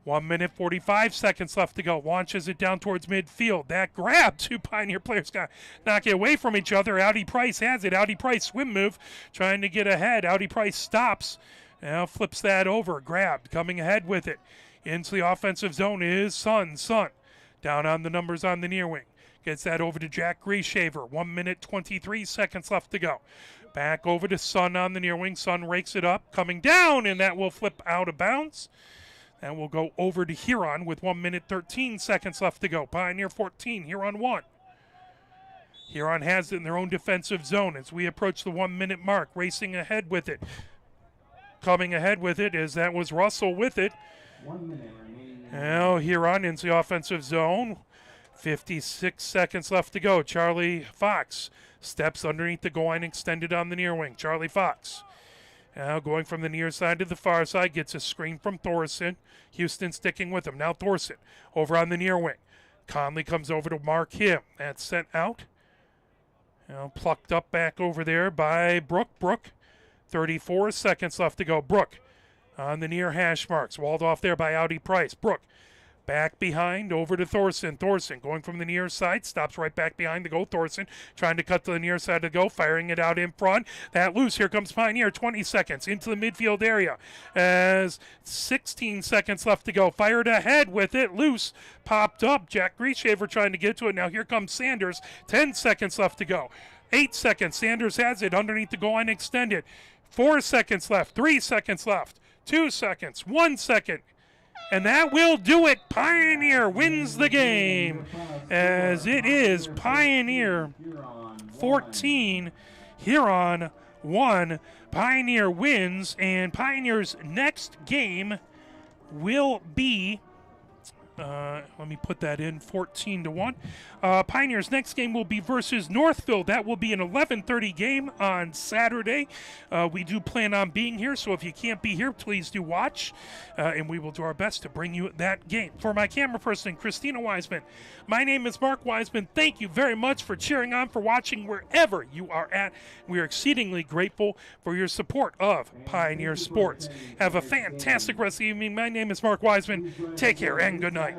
1 minute, 45 seconds left to go. Launches it down towards midfield. That grab, 2 Pioneer players got knock it away from each other. Audi Price has it. Audi Price swim move, trying to get ahead. Audi Price stops. Now flips that over. Grabbed, coming ahead with it. Into the offensive zone is Sun. Sun down on the numbers on the near wing. Gets that over to Jack Grieshaver. 1 minute, 23 seconds left to go. Back over to Sun on the near wing. Sun rakes it up, coming down, and that will flip out of bounds. And we'll go over to Huron with 1 minute, 13 seconds left to go. Pioneer 14, Huron 1. Huron has it in their own defensive zone as we approach the 1 minute mark. Racing ahead with it. Coming ahead with it as that was Russell with it. 1 minute remaining. Now Huron into the offensive zone. 56 seconds left to go. Charlie Fox steps underneath the goal line, extended on the near wing. Charlie Fox. Now going from the near side to the far side, gets a screen from Thorson. Houston sticking with him. Now Thorson over on the near wing. Conley comes over to mark him. That's sent out. Now plucked up back over there by Brook. Brook, 34 seconds left to go. Brook on the near hash marks. Walled off there by Audi Price. Brook back behind over to Thorson. Thorson going from the near side. Stops right back behind the goal. Thorson trying to cut to the near side to go. Firing it out in front. That loose. Here comes Pioneer. 20 seconds into the midfield area. As 16 seconds left to go. Fired ahead with it. Loose. Popped up. Jack Grieshaver trying to get to it. Now here comes Sanders. 10 seconds left to go. 8 seconds. Sanders has it underneath the goal line extended. 4 seconds left. 3 seconds left. 2 seconds. 1 second. And that will do it. Pioneer wins the game, as it is Pioneer 14, Huron 1. Pioneer wins, and Pioneer's next game will be, let me put that in, 14-1. Pioneer's next game will be versus Northville. That will be an 11:30 game on Saturday. We do plan on being here, so if you can't be here, please do watch, and we will do our best to bring you that game. For my camera person, Christina Wiseman, my name is Mark Wiseman. Thank you very much for cheering on, for watching wherever you are at. We are exceedingly grateful for your support of Pioneer Sports. Have a fantastic rest of the evening. My name is Mark Wiseman. Take care and good night.